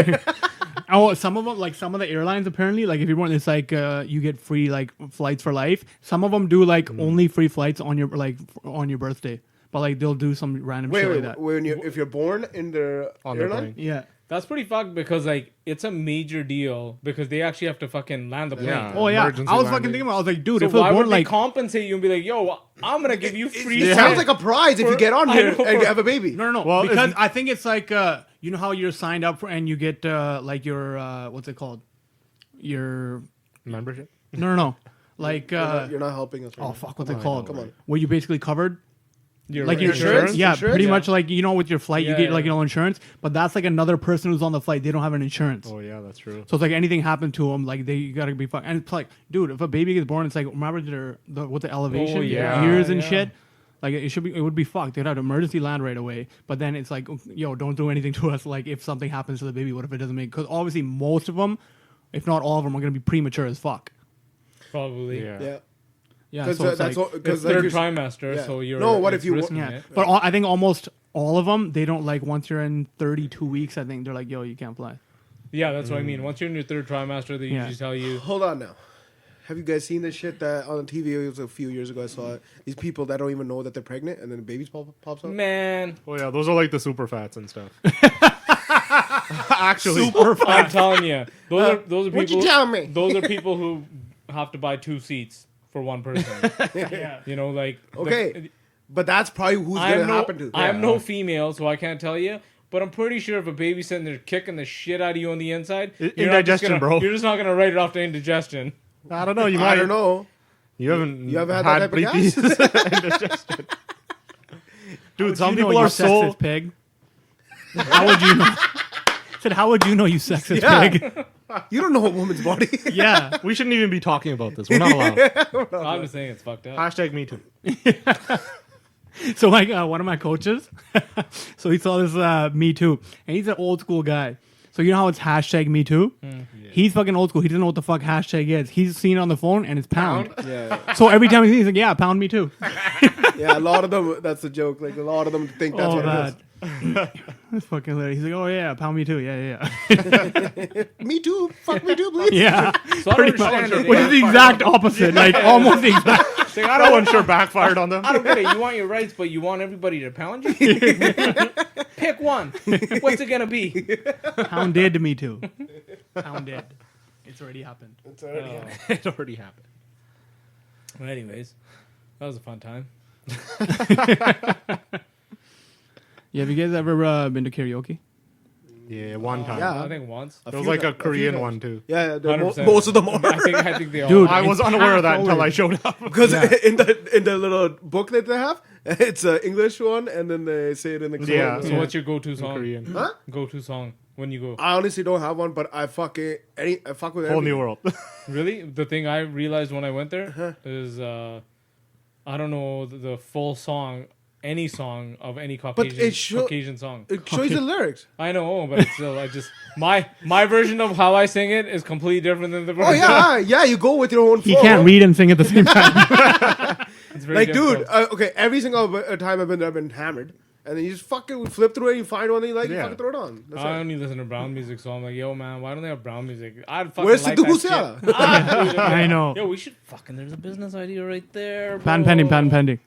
Oh, some of them, like some of the airlines, apparently, like if you're born, it's like you get free like flights for life. Some of them do like only free flights on your on your birthday, but like they'll do some random shit like that. When you if you're born in the On the airline, plane. Yeah. That's pretty fucked because like it's a major deal because they actually have to fucking land the plane. Yeah. Oh yeah. Emergency I was fucking landing. thinking about. I was like, dude, So if you're why would born they like, compensate you and be like, yo, I'm gonna give you free it tickets. sounds like a prize if you get on I here know. and you have a baby. no, Well, because isn't- I think it's like you know how you're signed up for and you get like your what's it called, your Membership? no, like You're not helping us. Right oh now. fuck, what's it called? Come on. Where you basically covered. Your Like your insurance? yeah, Insurance? pretty Yeah. much like you know with your flight you Yeah, get like yeah. you know insurance, but that's like another person who's on the flight. They don't have an insurance, Oh, yeah, that's true. so it's like anything happened to them, like they gotta be fucked. And it's like, dude, if a baby gets born, it's like remember with the elevation, yeah, years and yeah. shit. Like it would be fucked. They'd have to emergency land right away. But then it's like, yo, don't do anything to us. Like if something happens to the baby, what if it doesn't make? Because obviously most of them, if not all of them, are gonna be premature as fuck. Probably. Yeah. Yeah, Yeah, because so it's that's like, all. It's Because third like trimester, yeah. so you're No, what it's if you- risking yeah. it. But I think almost all of them, they don't like once you're in 32 weeks. I think they're like, yo, you can't fly. Yeah, that's what I mean. Once you're in your third trimester, they Yeah. usually tell you. hold on now. Have you guys seen this shit that on TV? It was a few years ago. I saw it. These people that don't even know that they're pregnant, and then the baby pops up. Man, Oh, yeah, those are like the super fats and stuff. Actually, I'm telling you, those are people. What you telling me? Those are people who have to buy 2 seats for one person. Yeah. You know, like Okay, but that's probably who's gonna happen to. I'm no female, so I can't tell you. But I'm pretty sure if a baby's sitting there kicking the shit out of you on the inside, you're not just Indigestion, gonna- bro. You're just not gonna write it off to indigestion. I don't know. You I might. don't know. You haven't. You haven't had that type of gas? indigestion. Dude, some You know, people you are so. sexist pig. How would you know? Said, how would you know, you sexist Yeah. pig? You don't know a woman's body. Yeah. We shouldn't even be talking about this. We're not allowed. I'm just saying it's fucked up. Hashtag me too. So like one of my coaches, so he saw this Me Too, and he's an old school guy. So you know how it's hashtag Me Too? He's fucking old school. He doesn't know what the fuck hashtag is. He's seen it on the phone and it's pound. Yeah, So every time he sees it, he's like, yeah, pound Me Too. yeah. A lot of them. That's the joke. Like a lot of them think that's what it is. That's fucking hilarious. He's like, oh yeah, pound Me Too. Yeah. Me too. Fuck me too, please. Yeah. So I don't Pretty much. understand it. Which is the exact opposite. Like almost the exact. It's like, That one sure backfired on them. I don't get it. You want your rights, but you want everybody to pound you? Pick one. What's it gonna be? Pounded Me Too. Pounded. It's already happened. It's already Oh. It already happened. Well, anyways, that was a fun time. Yeah, have you guys ever been to karaoke? Yeah, one time. Yeah. I think once. There was few like a times- Korean times. one too. Yeah, 100%. most of them are. I think they all. Dude, I was unaware of that until I showed up. Because in the little book that they have, it's an English one, and then they say it in the Korean. Yeah. So what's your go-to song? Korean. Huh? Go-to song when you go. I honestly don't have one, but I fuck with Whole everything. new world. Really? The thing I realized when I went there is I don't know the full song, any song of any Caucasian, it Caucasian song. It shows the lyrics. I know, but it's still, I just my version of how I sing it is completely different than the version. Oh yeah. You go with your own. He flow. can't read and sing at the same time. It's very Like, difficult. dude, okay. Every single time I've been there, I've been hammered, and then you just fucking flip through it. And you find one that you like, you Yeah. fucking throw it on. That's I it. only listen to brown music, so I'm like, yo, man, why don't they have brown music? I'd fucking Where's like the that Dusela? shit. Dude, I know. Yo, we should fucking. There's a business idea right there. Bro. Patent pending, patent pending.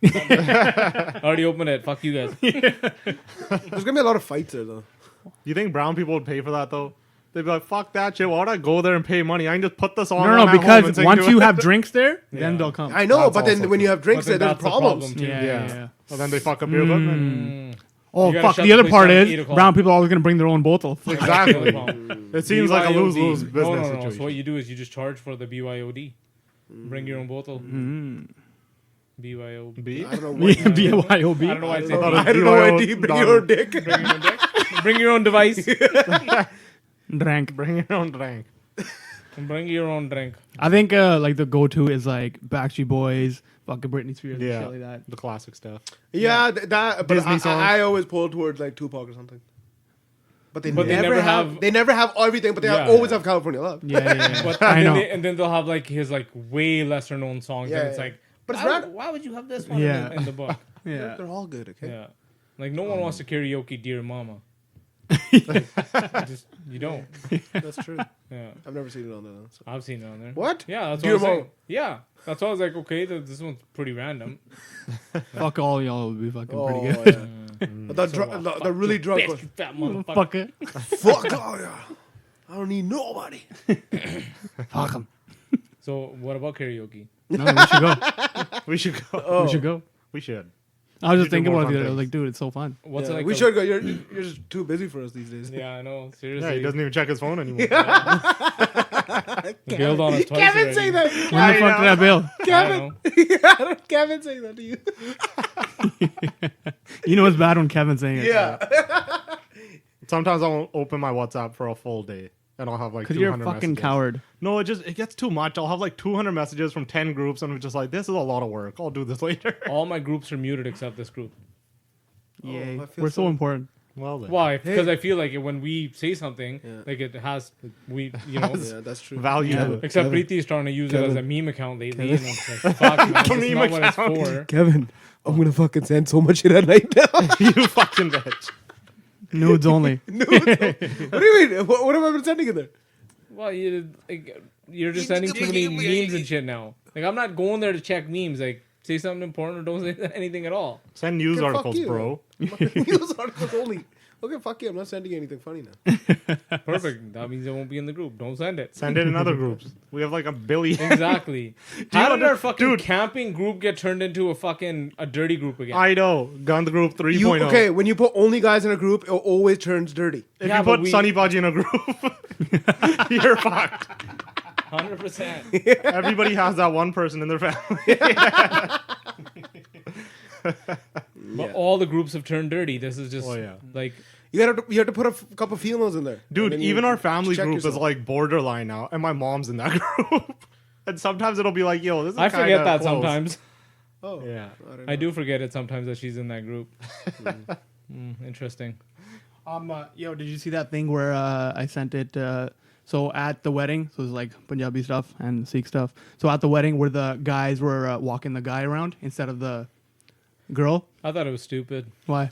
Already opened it. Fuck you guys. There's gonna be a lot of fights there, though. You think brown people would pay for that though? They'd be like, "Fuck that shit! Why would I go there and pay money? I can just put this on." No, at home because and sing once to you it." have drinks there, Yeah. then they'll come. I know, That's but then also when you have drinks But there, then there's that's the problems. problem, too. Yeah. Well, then they fuck up your equipment. Mm. Oh, You gotta fuck. shut The the other place part down at is 8 o'clock. brown people are always going to bring their own bottle. Exactly. BYOD. It seems like a lose-lose business No. situation. So what you do is you just charge for the BYOD. Bring your own bottle. BYOB. B? I don't know. What, BYOB. I don't know why it's I don't know why BYO do you bring your own dick. Bring your own dick. Bring your own device. Drank. Bring your own drink. Bring your own drink. I think like the go-to is like Backstreet Boys, fucking Britney Spears, and Yeah, shit like that. the classic stuff. Yeah, that. But Disney songs. I always pull towards like Tupac or something. But they But they never never have. have- They never have everything, but they Yeah. always have California Love. Yeah. But, I and, know. then they'll have like his like way lesser known songs, Yeah, and it's yeah. like, But it's why, rad- why would you have this one Yeah. in the book? Yeah. They're all good. Okay. Yeah, like no one wants to karaoke "Dear Mama." Just you don't. That's true. Yeah, I've never seen it on there. Though, so. I've seen it on there. What? Yeah, that's Dear what I was Mama. saying. Yeah, that's why I was like, okay, this one's pretty random. Fuck all y'all would be fucking Oh, pretty good. yeah. The really drunk Bitch, one. you fat motherfucker. Fuck it. Fuck oh yeah. I don't need nobody. Fuck them. So what about karaoke? No, we should go. We should go. Oh. We should go. We should. I was You just do thinking more about it the fun other day. I was things. like, dude, it's so fun. What's Yeah, it like? we should go. You're just too busy for us these days. Yeah, I know. Yeah, Seriously. he doesn't even check his phone anymore. He bailed on us twice Kevin already. say that. When the fuck did I bill? I Kevin. know. Kevin say that to you. You know it's bad when Kevin's saying it. Yeah. Sometimes I'll open my WhatsApp for a full day, and I'll have like Because 200 you're a fucking messages. coward. No, it gets too much. I'll have like 200 messages from 10 groups, and I'm just like, this is a lot of work. I'll do this later. All my groups are muted except this group. Yay. I feel We're so so- important. Well then. Why? Because I feel like when we say something, Yeah. like it has, you know. Yeah, that's true. Value to it. Except Kevin. Preeti is trying to use it as a Kevin. meme account lately, and it's like, fuck, man, that's Meme not what it's account. for. Kevin, I'm gonna fucking send so much shit at night now. You fucking bitch. Nudes only. What do you mean? What have I been sending in there? Well, you're just sending too many memes and shit now. Like, I'm not going there to check memes. Like, say something important or don't say anything at all. Send news Okay, fuck articles, you. bro. News articles only. Okay, fuck you. I'm not sending anything funny now. Perfect. That means it won't be in the group. Don't send it. Send it in other groups. We have like a billion. Exactly. How did under- our fucking dude. camping group get turned into a dirty group again? I know. Gun the group 3.0. You, okay, when you put only guys in a group, it always turns dirty. If Yeah, you but put we- Sunny Budgie in a group, you're fucked. 100%. Everybody has that one person in their family. But all the groups have turned dirty. This is just Oh, yeah. like You have to put a couple females in there. Dude, And then you even our family check group is yourself. like borderline now, and my mom's in that group. And sometimes it'll be like, yo, this is I forget kinda that close. sometimes. Oh, Yeah. I do forget it sometimes that she's in that group. Interesting. Yo, did you see that thing where I sent it? So at the wedding, so it's like Punjabi stuff and Sikh stuff. So at the wedding, where the guys were walking the guy around instead of the girl. I thought it was stupid. Why?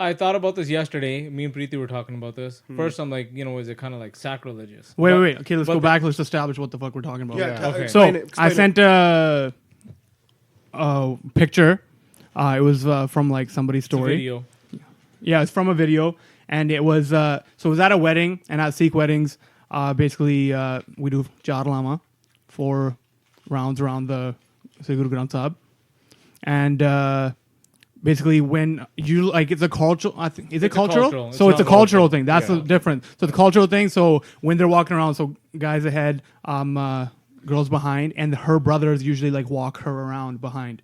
I thought about this yesterday. Me and Preeti were talking about this. First, I'm like, is it kind of like sacrilegious? Wait. Okay, let's but go back. Let's establish what the fuck we're talking about. Yeah. Okay. So Explain I it. sent a picture. It was from like somebody's It's a story. video. Yeah, it's from a video, and it was so it was at a wedding, and at Sikh weddings, basically we do Char Lama, 4 rounds around the Sri Guru Granth Sahib, and basically when you like it's a cultural, I think is it It's a cultural? cultural. So It's it's a not cultural local. thing. That's the difference. So the cultural thing. So when they're walking around, so guys ahead, girls behind, and her brothers usually like walk her around behind.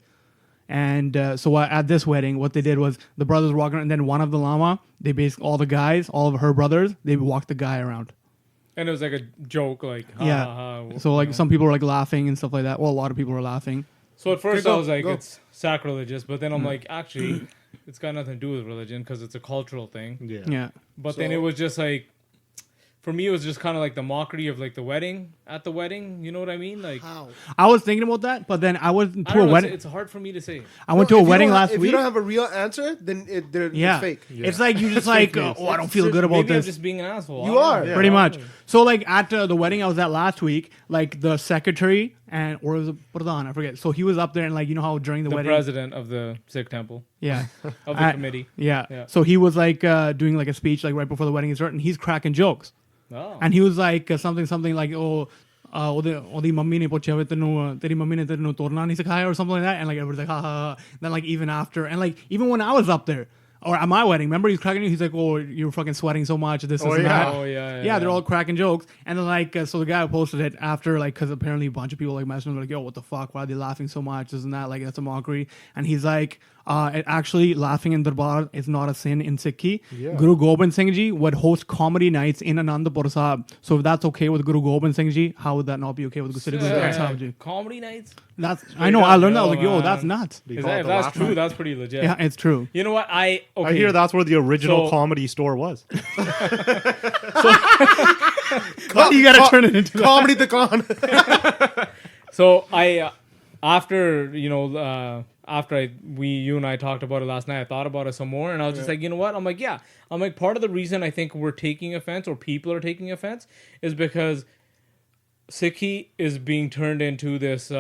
And so at this wedding, what they did was the brothers were walking around, and then one of the lama, they basically, all the guys, all of her brothers, they walked the guy around. And it was like a joke, like, ha, Yeah. ha, ha, So like some people were like laughing and stuff like that. Well, a lot of people were laughing. So at first Okay, go, I was like, go. it's sacrilegious, but then I'm like, actually, it's got nothing to do with religion because it's a cultural thing. Yeah. Yeah. But then So- it was just like, for me, it was just kind of like the mockery of like the wedding at the wedding. You know what I mean? Like, How? I was thinking about that, but then I went I to a don't know, wedding. it's hard for me to say. I went to a If you wedding don't last If week. you don't have a real answer, then Yeah. it's fake. It's like you just like, oh, I don't feel good about Maybe I'm this. just being an asshole. You I are. don't know. Pretty much. So like at the wedding I was at last week, like the secretary or was it Pradhan, I forget. So he was up there and like, you know how during the The wedding. president of the Sikh temple, Yeah. of the committee. Yeah. Yeah. So he was like doing like a speech like right before the wedding started, and he's cracking jokes. Oh. And he was like something like, oh, ਉਹਦੀ mummy ਨੇ ਪੁੱਛਿਆ ਵੀ ਤੈਨੂੰ ਤੇਰੀ mummy ਨੇ ਤੈਨੂੰ ਤੋਰਨਾ ਨਹੀਂ ਸਿਖਾਇਆ or something like that, and like everybody's like ha ha ha. Then like even after, and like even when I was up there or at my wedding, remember he's cracking, he's like, oh, you're fucking sweating so much, this Oh, and yeah. that. Oh, yeah, Yeah, they're all cracking jokes, and then like so the guy who posted it after, like, because apparently a bunch of people like messaging him like, yo, what the fuck, why are they laughing so much, this and that, like that's a mockery. And he's like, it actually laughing in Darbar is not a sin in Sikhi. Yeah. Guru Gobind Singh Ji would host comedy nights in Anandapur Sahib. So if that's okay with Guru Gobind Singh Ji, how would that not be okay with Guru Granth Sahib Ji? Comedy nights? That's I know, I learned that. I was like, yo, man. that's nuts. They Is call that, it if the that's laugh true, line. that's pretty legit. Yeah, it's true. You know what? I okay. hear that's where the original So- comedy store was. You gotta turn it into that. Comedy the con. So I, after you and I talked about it last night, I thought about it some more, and I was just like, you know what? I'm like, yeah. I'm like, part of the reason I think we're taking offense, or people are taking offense, is because Sikhi is being turned into this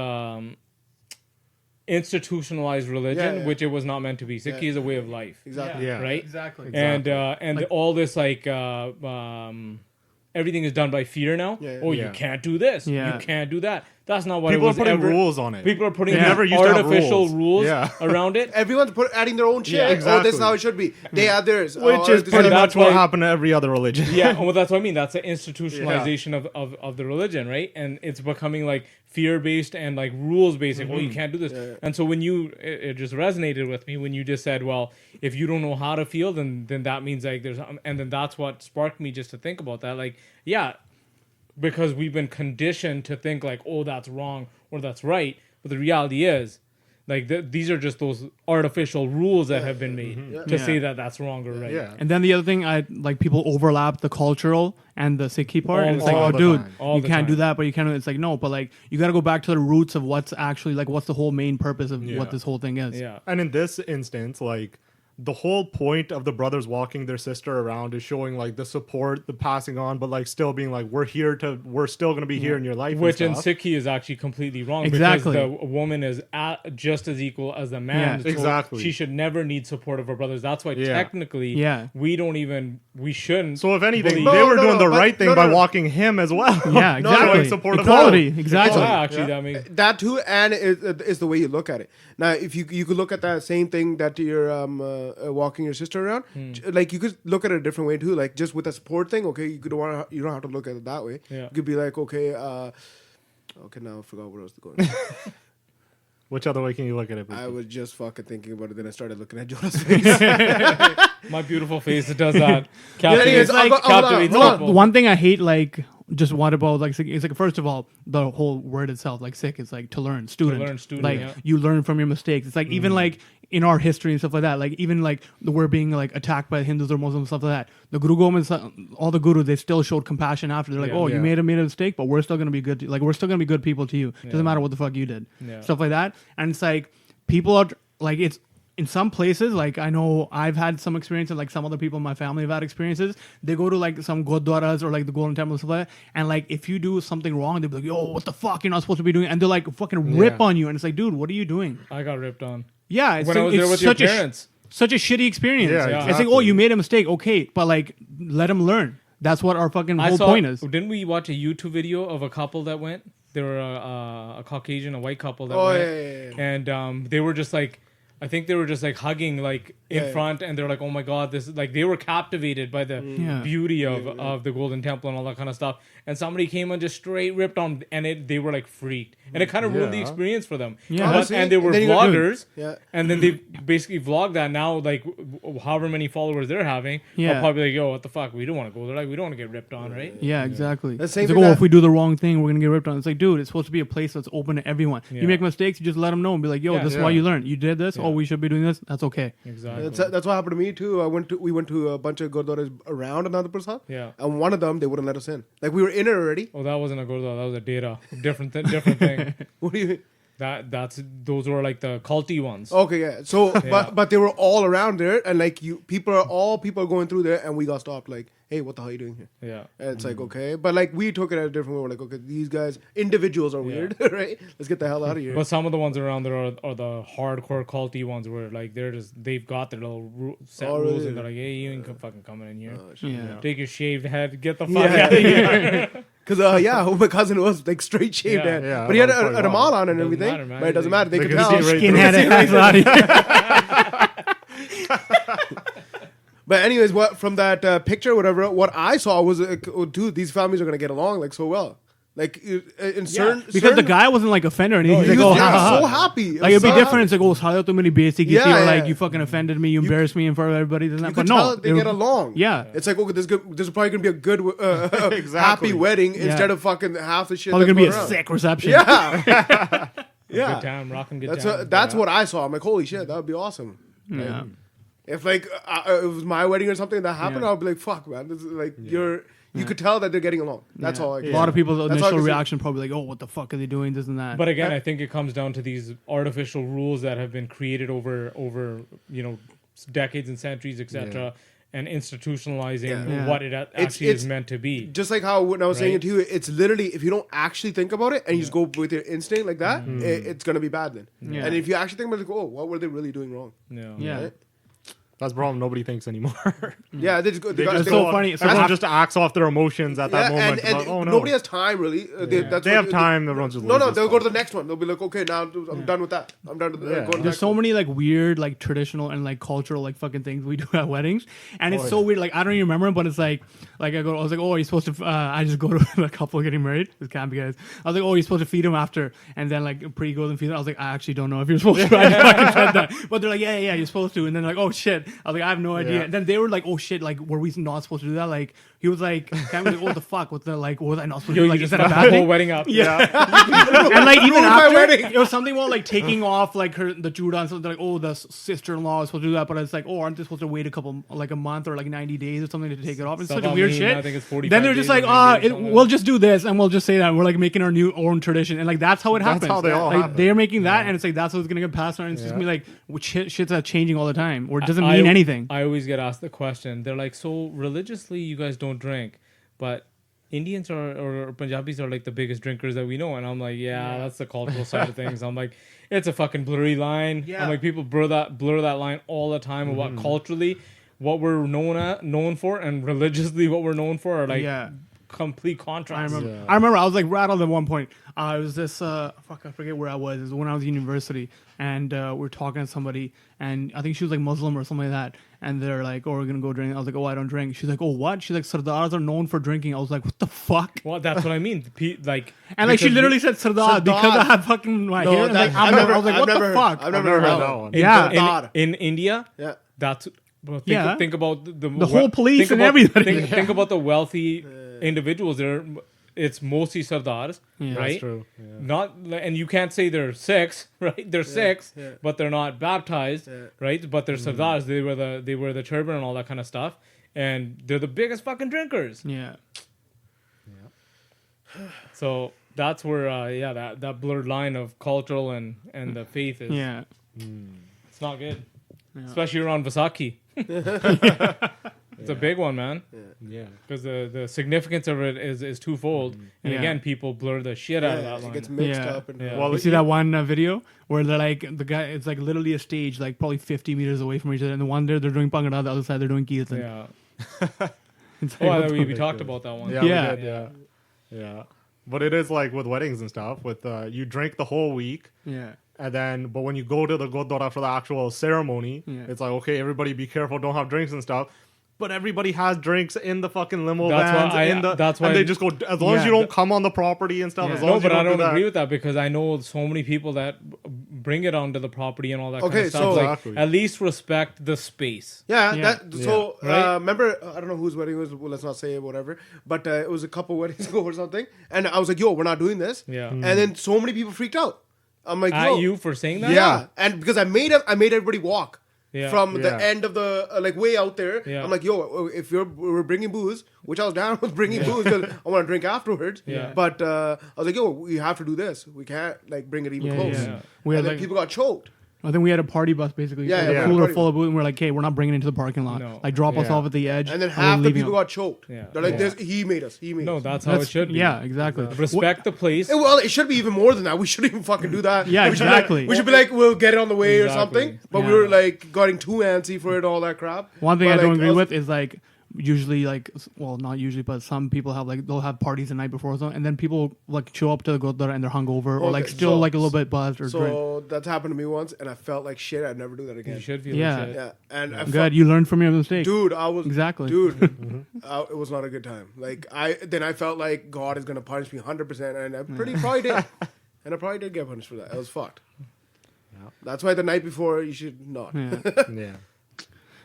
institutionalized religion, Yeah. which it was not meant to be. Sikhi Yeah. is a way of life, Exactly. Yeah. right? Exactly. And Like- all this everything is done by fear now. Yeah. Oh, you Yeah. can't do this. Yeah. You can't do that. That's not what People it are was putting ever. rules on it. People are putting Yeah. Never used to have artificial rules. rules Yeah. around it. Everyone's adding their own shit. Yeah, Oh, this is exactly. how it should be. They add theirs. Which Oh, is this pretty that's much what why- happened to every other religion. Yeah, well, that's what I mean. That's the institutionalization of the religion, right? And it's becoming like fear-based and like rules-based. Like, oh, you can't do this. Yeah. And so when it just resonated with me when you just said, well, if you don't know how to feel, then that means like there's, and then that's what sparked me just to think about that. Like, yeah, because we've been conditioned to think like, oh, that's wrong or that's right. But the reality is, like, these are just those artificial rules that have been made to Yeah. say that that's wrong or right. Yeah. And then the other thing, I like people overlap the cultural and the Sikhi part. All And it's the like, time. oh, dude, All you the can't do time. that, but you can't. It's like, no, but like you got to go back to the roots of what's actually like, what's the whole main purpose of Yeah. what this whole thing is. Yeah. And in this instance, like, the whole point of the brothers walking their sister around is showing like the support, the passing on, but like still being like, we're still going to be here in your life. Which in and stuff. Sikhi is actually completely wrong Exactly. because the woman is just as equal as the man. Yeah. So Exactly. she should never need support of her brothers. That's why Yeah. technically Yeah. we shouldn't. So if anything, believe- they were No, doing the but- right thing no, by no. walking him as well. Yeah, exactly. Showing support of Equality, them. exactly. Oh, actually, that makes That too, and is the way you look at it. Now, if you could look at that same thing that you're walking your sister around, like you could look at it a different way too. Like just with a support thing, okay, you don't have to look at it that way. Yeah. You could be like, okay, now I forgot where I was going. Which other way can you look at it? I was just fucking thinking about it, then I started looking at Jonah's face. my beautiful face that does that. anyways, Captivates, I'll go- captivates hold on. people. One thing I hate, like just what about like it's like first of all the whole word itself like Sikh is like to learn student, like yeah. you learn from your mistakes. It's like even like in our history and stuff like that, like even like the word being like attacked by Hindus or Muslims stuff like that, the Guru Gobind, all the gurus, they still showed compassion after. They're like, Yeah. oh, Yeah. you made a mistake, but we're still gonna be good, like we're still gonna be good people to you. Doesn't matter what the fuck you did. Yeah. Stuff like that. And it's like people are like, it's in some places, like I know I've had some experiences, like some other people in my family have had experiences. They go to like some gurdwaras or like the golden temples and stuff like that, and like if you do something wrong, they'll be like, yo, what the fuck, you're not supposed to be doing, and they're like fucking rip Yeah. on you, and it's like, dude, what are you doing? I got ripped on. Yeah, it's When I like, was there it's with your such a parents. such a shitty experience. Yeah, Yeah. It's like, oh, you made a mistake, okay, but like let them learn. That's what our fucking whole point is. Didn't we watch a YouTube video of a couple that went? They were a Caucasian, a white couple that Oh, went, yeah. and they were just like, I think they were just like hugging like in Yeah. front, and they're like, oh my god, this is like they were captivated by the Yeah. beauty of the Golden Temple and all that kind of stuff. And somebody came and just straight ripped on, and they were like freaked, and it kind of ruined the Yeah. experience for them. Yeah. But- Honestly, and they were then you got- vloggers, Yeah. and then they basically vlog that now, like however many followers they're having, Yeah. are probably like, yo, what the fuck, we don't want to go there, like we don't want to get ripped on, right? Yeah, exactly. The same It's thing like, oh, that- if we do the wrong thing, we're gonna get ripped on. It's like, dude, it's supposed to be a place that's open to everyone. Yeah. You make mistakes, you just let them know and be like, yo, Yeah. this is Yeah. why you learn. You did this. Yeah. Oh, we should be doing this. That's okay. Exactly. That's what happened to me too. We went to a bunch of gurdwaras around Anandapur Sahib. Yeah. And one of them, they wouldn't let us in. Like we were in it already. Oh, that wasn't a Gurdwara. That was a data. Different thing. What do you? Those were like the culty ones. Okay, yeah. So, Yeah. but they were all around there, and like people are going through there, and we got stopped. Like, hey, what the hell are you doing here? Yeah. And it's like, okay, but like we took it at a different way. We're like, okay, these guys, individuals are weird, right? Let's get the hell out of here. But some of the ones around there are the hardcore culty ones where like they've got their little set Oh, rules really? and they're like, hey, you ain't fucking coming in here. Yeah. Take your shaved head, get the fuck Yeah. out of here. Because my cousin was like straight shaved Yeah. head, Yeah, but he had that was a quite Ramal on and Doesn't everything. matter, man. But it doesn't matter. They They could can tell. see right Skinhead ass out here. But anyways, what from that picture, whatever, what I saw was, oh, dude, these families are gonna get along like so well. Like in certain Because certain, the guy wasn't like offended or anything. He's he like, was oh, ha, ha, ha. so happy. Like it'd be So different. happy. It's like, oh, sorry, to many basic. Yeah, or yeah. like you fucking offended me, you embarrassed me in front of everybody. This and that. You But could no, tell they get along. Yeah. It's like, okay, there's probably gonna be a good, Exactly. happy wedding Yeah. instead of fucking half the shit. Probably that's gonna be a going around. sick reception. Yeah, yeah. Good time, rocking good That's time. that's what I saw. I'm like, holy shit, that would be awesome. Yeah. If like it was my wedding or something that happened, Yeah. I'd be like, fuck, man, this is like you could tell that they're getting along. That's all. A lot of people's That's all I initial can see. reaction probably like, oh, what the fuck are they doing? This and that. But again, I think it comes down to these artificial rules that have been created over decades and centuries, etc., and institutionalizing Yeah. what it actually it's- is meant to be. Just like how when I was saying Right. it to you, it's literally if you don't actually think about it and you just go with your instinct like that, it's gonna be bad then. Yeah. And if you actually think about it, like, oh, what were they really doing wrong? Yeah. yeah. Right? That's the problem. Nobody thinks anymore. Yeah, they just go. They got- just so go- funny. So Everyone that's- just acts off their emotions at that yeah, moment. and Like, oh no, nobody has time really. That's they what- have time. Everyone's just No, lazy they'll as go to fuck. the next one. They'll be like, okay, now I'm done with that. I'm done with Yeah. going to the There's next so one. many like weird, like traditional and like cultural like fucking things we do at weddings, and it's so weird. Like I don't even remember, but it's like I was like, oh, are you supposed to? I just go to a couple getting married. This can't be guys. I was like, oh, you're supposed to feed him after, and then like pre goes and feed him. I was like, I actually don't know if you're supposed to. I just fucking said that, but they're like, yeah, you're supposed to. And then like, oh shit. I was like, I have no idea. Yeah. And then they were like, oh shit, like were we not supposed to do that? Like he was like, kind of like, what the fuck? What the like? What was I not supposed to do? Like is that a the bad whole thing? wedding up. Yeah. And like even Ruined my after wedding. it was something about like taking off like the Judah, so they're like, oh, the sister-in-law is supposed to do that, but it's like, oh, aren't they supposed to wait a month or like 90 days or something to take it off? It's Stuff such a on weird me, shit. I think it's 45 Then they're just days like, or 90 days, something like we'll just do this and we'll just say that we're like making our own tradition, and like that's how it That's happens. how they all like, happen. they're making that, and it's like that's what's gonna get passed on. And it's just Yeah. gonna be like shit's that's changing all the time, or it doesn't I- mean anything. I always get asked the question. They're like, so religiously, you guys don't drink, but Indians or Punjabis are like the biggest drinkers that we know. And I'm like, yeah, that's the cultural side of things. I'm like, it's a fucking blurry line. Yeah. I'm like, people blur that line all the time of what culturally, what we're known for, and religiously what we're known for are like Yeah. complete contrasts. I remember I was like rattled at one point. It was this I forget where I was. It was when I was in university, and we were talking to somebody, and I think she was like Muslim or something like that. And they're like, "Oh, we're gonna go drink." I was like, "Oh, I don't drink." She's like, "Oh, what?" She's like, "Sardars are known for drinking." I was like, "What the fuck?" Well, that's what I mean. And like she because literally said Sardar because I have fucking my hair. And, like, I was like, "What the fuck?" I've never heard that one. Yeah. Sardar. in India, Yeah. that's well, think, Yeah. think about the whole police think and about- everybody. Think about the wealthy individuals there. it's mostly Sardars, Yeah. right? That's true. Yeah. Not, and you can't say they're Sikhs, right? They're Sikhs, yeah. but they're not baptized, Yeah. right? But they're Sardars. They wear the turban and all that kind of stuff, and they're the biggest fucking drinkers. Yeah. So that's where, that blurred line of cultural and the faith is. Yeah. It's not good, Yeah. especially around Vaisakhi. It's a big one, man. Yeah. Because the significance of it is twofold, and Yeah. again, people blur the shit out of that it line. gets mixed Yeah. up. And Yeah. Well, You see that one video where they're like the guy? It's like literally a stage, like probably 50 meters away from each other, and the one there they're doing Bhangra, the other side they're doing Kirtan. Yeah. It's Oh, like, we talked about that one. Yeah. Yeah. We did, yeah. But it is like with weddings and stuff. With you drink the whole week, yeah. and then but when you go to the Gurdwara for the actual ceremony, Yeah. it's like, okay, everybody be careful, don't have drinks and stuff. But everybody has drinks in the fucking limo That's why vans. that's why and they just go as long as Yeah. you don't come on the property and stuff. Yeah. As long No, as you but I don't don't do that. agree with that because I know so many people that bring it onto the property and all that kind Okay, of stuff. so- Like, Exactly. at least respect the space. Yeah, Yeah. so Right? remember, I don't know whose wedding it was. Well, let's not say it, whatever. But it was a couple weddings ago or something, and I was like, "Yo, we're not doing this." Yeah. And then so many people freaked out. I'm like, At "Yo, you for saying that? yeah," and because I made everybody walk. Yeah. From the Yeah. end of the like way out there, Yeah. I'm like, yo, if we're bringing booze, which I was down with bringing booze because I want to drink afterwards. Yeah. But I was like, yo, we have to do this. We can't like bring it even Yeah, close. yeah. We had And then like, people got choked. I think we had a party bus basically. Yeah, like yeah, a cooler party full bus. of booze, and we're like, "Hey, we're not bringing it into the parking lot. No. Like, drop us Yeah. off at the edge." And then we're half the leaving people out." got choked. Yeah. They're like, Yeah. this, he made us. No, that's how it should be. Yeah, exactly. Respect the place. Well, it should be even more than that. We shouldn't even fucking do that. Yeah, we should be like- exactly. we should be like, we'll get it on the way Exactly. or something. But we Yeah. were like getting too antsy for it, all that crap. One thing But, I don't like, agree us- with is like usually like well not usually but some people have like they'll have parties the night before or something, and then people like show up to the Gurdwara and they're hungover or like Okay, still so- like a little bit buzzed or drink. So that's happened to me once, and I felt like shit. I'd never do that again. You should feel Yeah. like shit. Yeah, and I Good, you learned from your mistake. dude, I was Exactly. dude. It was not a good time. Like I felt like God is gonna punish me 100%, and I probably did, and I probably did get punished for that. I was fucked. That's why the night before you should not. Yeah. Yeah.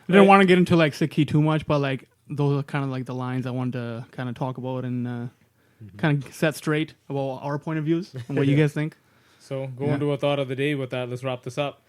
I didn't want to get into like Sikhi too much, but like those are kind of like the lines I wanted to kind of talk about and kind of set straight about our point of views and what you guys think. So going to a thought of the day with that, let's wrap this up.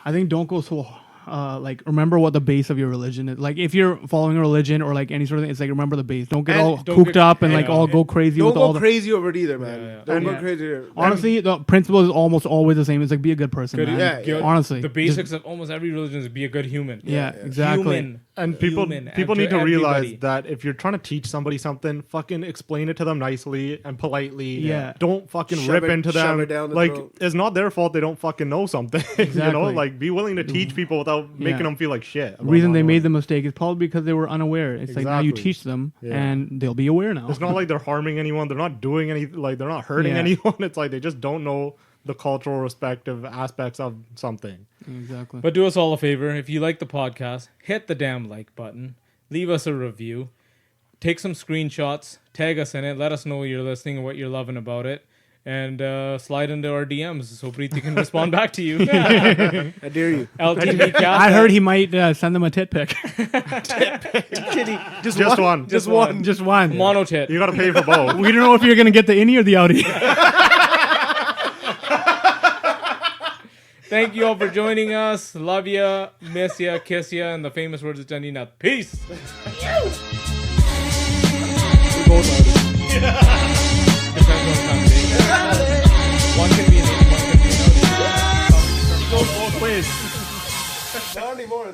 I think don't go so like remember what the base of your religion is. Like if you're following a religion or like any sort of thing, it's like remember the base. Don't get And all don't cooped get- up and like yeah. all go crazy Don't with all go the. crazy over it either, man. Yeah, yeah. Don't Yeah. go crazy. There. Honestly, the principle is almost always the same. It's like be a good person, Good, man. Yeah, yeah. Honestly, the basics of almost every religion is be a good human. Yeah, exactly. Human. And people Human, people and need to realize everybody. that if you're trying to teach somebody something, fucking explain it to them nicely and politely. Yeah. Don't fucking Shove rip it- into shove them. it down the Like throat. it's not their fault they don't fucking know something. You know, Exactly. like be willing to teach people without making them feel like shit. The about reason not they knowing. made the mistake is probably because they were unaware. It's like now you Exactly. teach them Yeah. and they'll be aware now. It's not like they're harming anyone. They're not doing any. Like they're not hurting Yeah. anyone. It's like they just don't know the cultural respective aspects of something. Exactly. But do us all a favor. If you like the podcast, hit the damn like button. Leave us a review. Take some screenshots. Tag us in it. Let us know you're listening and what you're loving about it. And slide into our DMs so Preeti can respond back to you. I dare you. ltbcast. I heard he might send them a tit pic. Just Just one. Just one. Just one. Mono tit. You got to pay for both. We don't know if you're gonna get the innie or the outie. Thank you all for joining us. Love ya, miss ya, kiss ya, and the famous words of Janina. Peace. We both are. Depends on the time of day. One can be an in, one can be an out. Goes both ways. Not anymore.